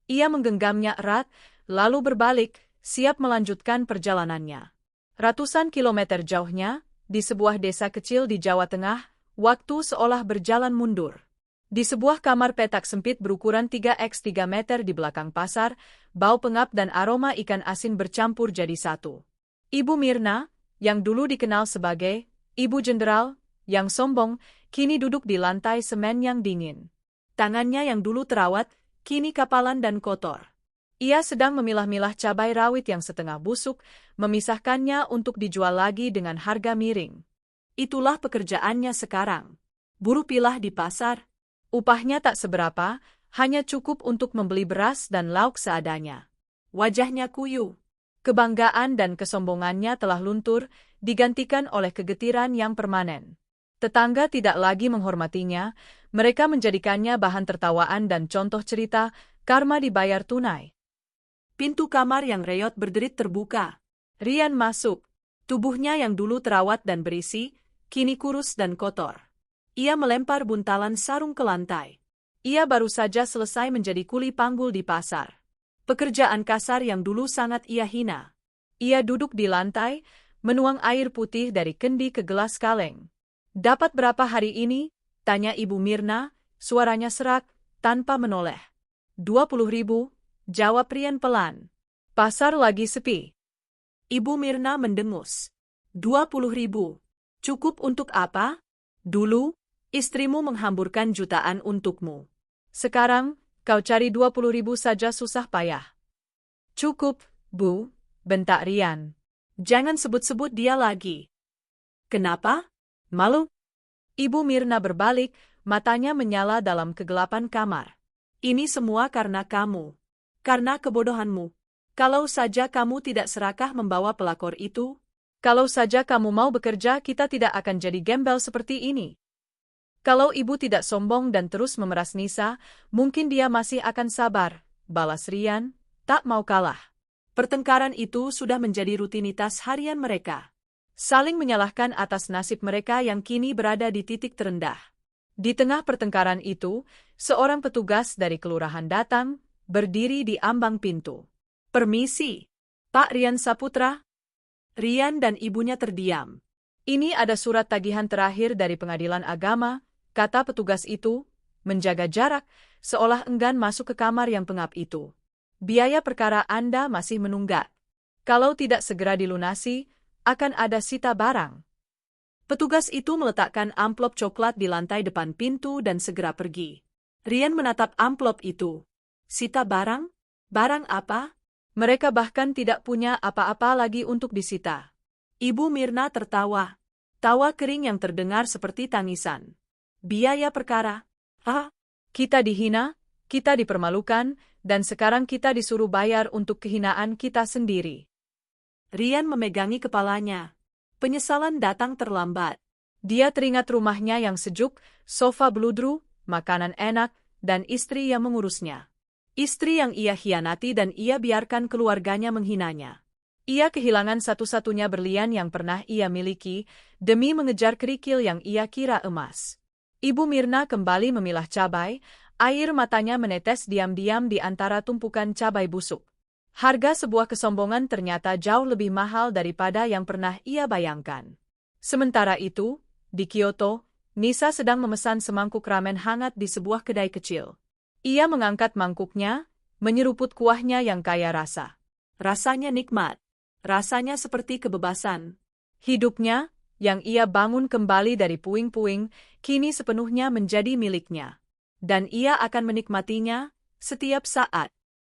Ia menggenggamnya erat, lalu berbalik, siap melanjutkan perjalanannya. Ratusan kilometer jauhnya, di sebuah desa kecil di Jawa Tengah, waktu seolah berjalan mundur. Di sebuah kamar petak sempit berukuran 3x3 meter di belakang pasar, bau pengap dan aroma ikan asin bercampur jadi satu. Ibu Mirna, yang dulu dikenal sebagai Ibu Jenderal, yang sombong, kini duduk di lantai semen yang dingin. Tangannya yang dulu terawat, kini kapalan dan kotor. Ia sedang memilah-milah cabai rawit yang setengah busuk, memisahkannya untuk dijual lagi dengan harga miring. Itulah pekerjaannya sekarang. Buruh pilah di pasar. Upahnya tak seberapa, hanya cukup untuk membeli beras dan lauk seadanya. Wajahnya kuyu. Kebanggaan dan kesombongannya telah luntur, digantikan oleh kegetiran yang permanen. Tetangga tidak lagi menghormatinya, mereka menjadikannya bahan tertawaan dan contoh cerita, karma dibayar tunai. Pintu kamar yang reot berderit terbuka. Rian masuk. Tubuhnya yang dulu terawat dan berisi, kini kurus dan kotor. Ia melempar buntalan sarung ke lantai. Ia baru saja selesai menjadi kuli panggul di pasar. Pekerjaan kasar yang dulu sangat ia hina. Ia duduk di lantai, menuang air putih dari kendi ke gelas kaleng. Dapat berapa hari ini? Tanya Ibu Mirna, suaranya serak, tanpa menoleh. 20.000, jawab Rian pelan. Pasar lagi sepi. Ibu Mirna mendengus. 20.000. Cukup untuk apa? Dulu, istrimu menghamburkan jutaan untukmu. Sekarang, kau cari 20.000 saja susah payah. Cukup, Bu, bentak Rian. Jangan sebut-sebut dia lagi. Kenapa? Malu? Ibu Mirna berbalik, matanya menyala dalam kegelapan kamar. Ini semua karena kamu. Karena kebodohanmu. Kalau saja kamu tidak serakah membawa pelakor itu, kalau saja kamu mau bekerja, kita tidak akan jadi gembel seperti ini. Kalau ibu tidak sombong dan terus memeras Nisa, mungkin dia masih akan sabar, balas Rian, tak mau kalah. Pertengkaran itu sudah menjadi rutinitas harian mereka. Saling menyalahkan atas nasib mereka yang kini berada di titik terendah. Di tengah pertengkaran itu, seorang petugas dari kelurahan datang, berdiri di ambang pintu. "Permisi, Pak Rian Saputra." Rian dan ibunya terdiam. "Ini ada surat tagihan terakhir dari pengadilan agama," kata petugas itu, menjaga jarak, seolah enggan masuk ke kamar yang pengap itu. "Biaya perkara Anda masih menunggak. Kalau tidak segera dilunasi, akan ada sita barang." Petugas itu meletakkan amplop coklat di lantai depan pintu dan segera pergi. Rian menatap amplop itu. "Sita barang? Barang apa?" "Mereka bahkan tidak punya apa-apa lagi untuk disita." Ibu Mirna tertawa. Tawa kering yang terdengar seperti tangisan. "Biaya perkara? Ah, kita dihina, kita dipermalukan, dan sekarang kita disuruh bayar untuk kehinaan kita sendiri." Rian memegangi kepalanya. Penyesalan datang terlambat. Dia teringat rumahnya yang sejuk, sofa beludru, makanan enak, dan istri yang mengurusnya. Istri yang ia hianati dan ia biarkan keluarganya menghinanya. Ia kehilangan satu-satunya berlian yang pernah ia miliki, demi mengejar kerikil yang ia kira emas. Ibu Mirna kembali memilah cabai, air matanya menetes diam-diam di antara tumpukan cabai busuk. Harga sebuah kesombongan ternyata jauh lebih mahal daripada yang pernah ia bayangkan. Sementara itu, di Kyoto, Nisa sedang memesan semangkuk ramen hangat di sebuah kedai kecil. Ia mengangkat mangkuknya, menyeruput kuahnya yang kaya rasa. Rasanya nikmat. Rasanya seperti kebebasan. Hidupnya, yang ia bangun kembali dari puing-puing, kini sepenuhnya menjadi miliknya. Dan ia akan menikmatinya setiap saat.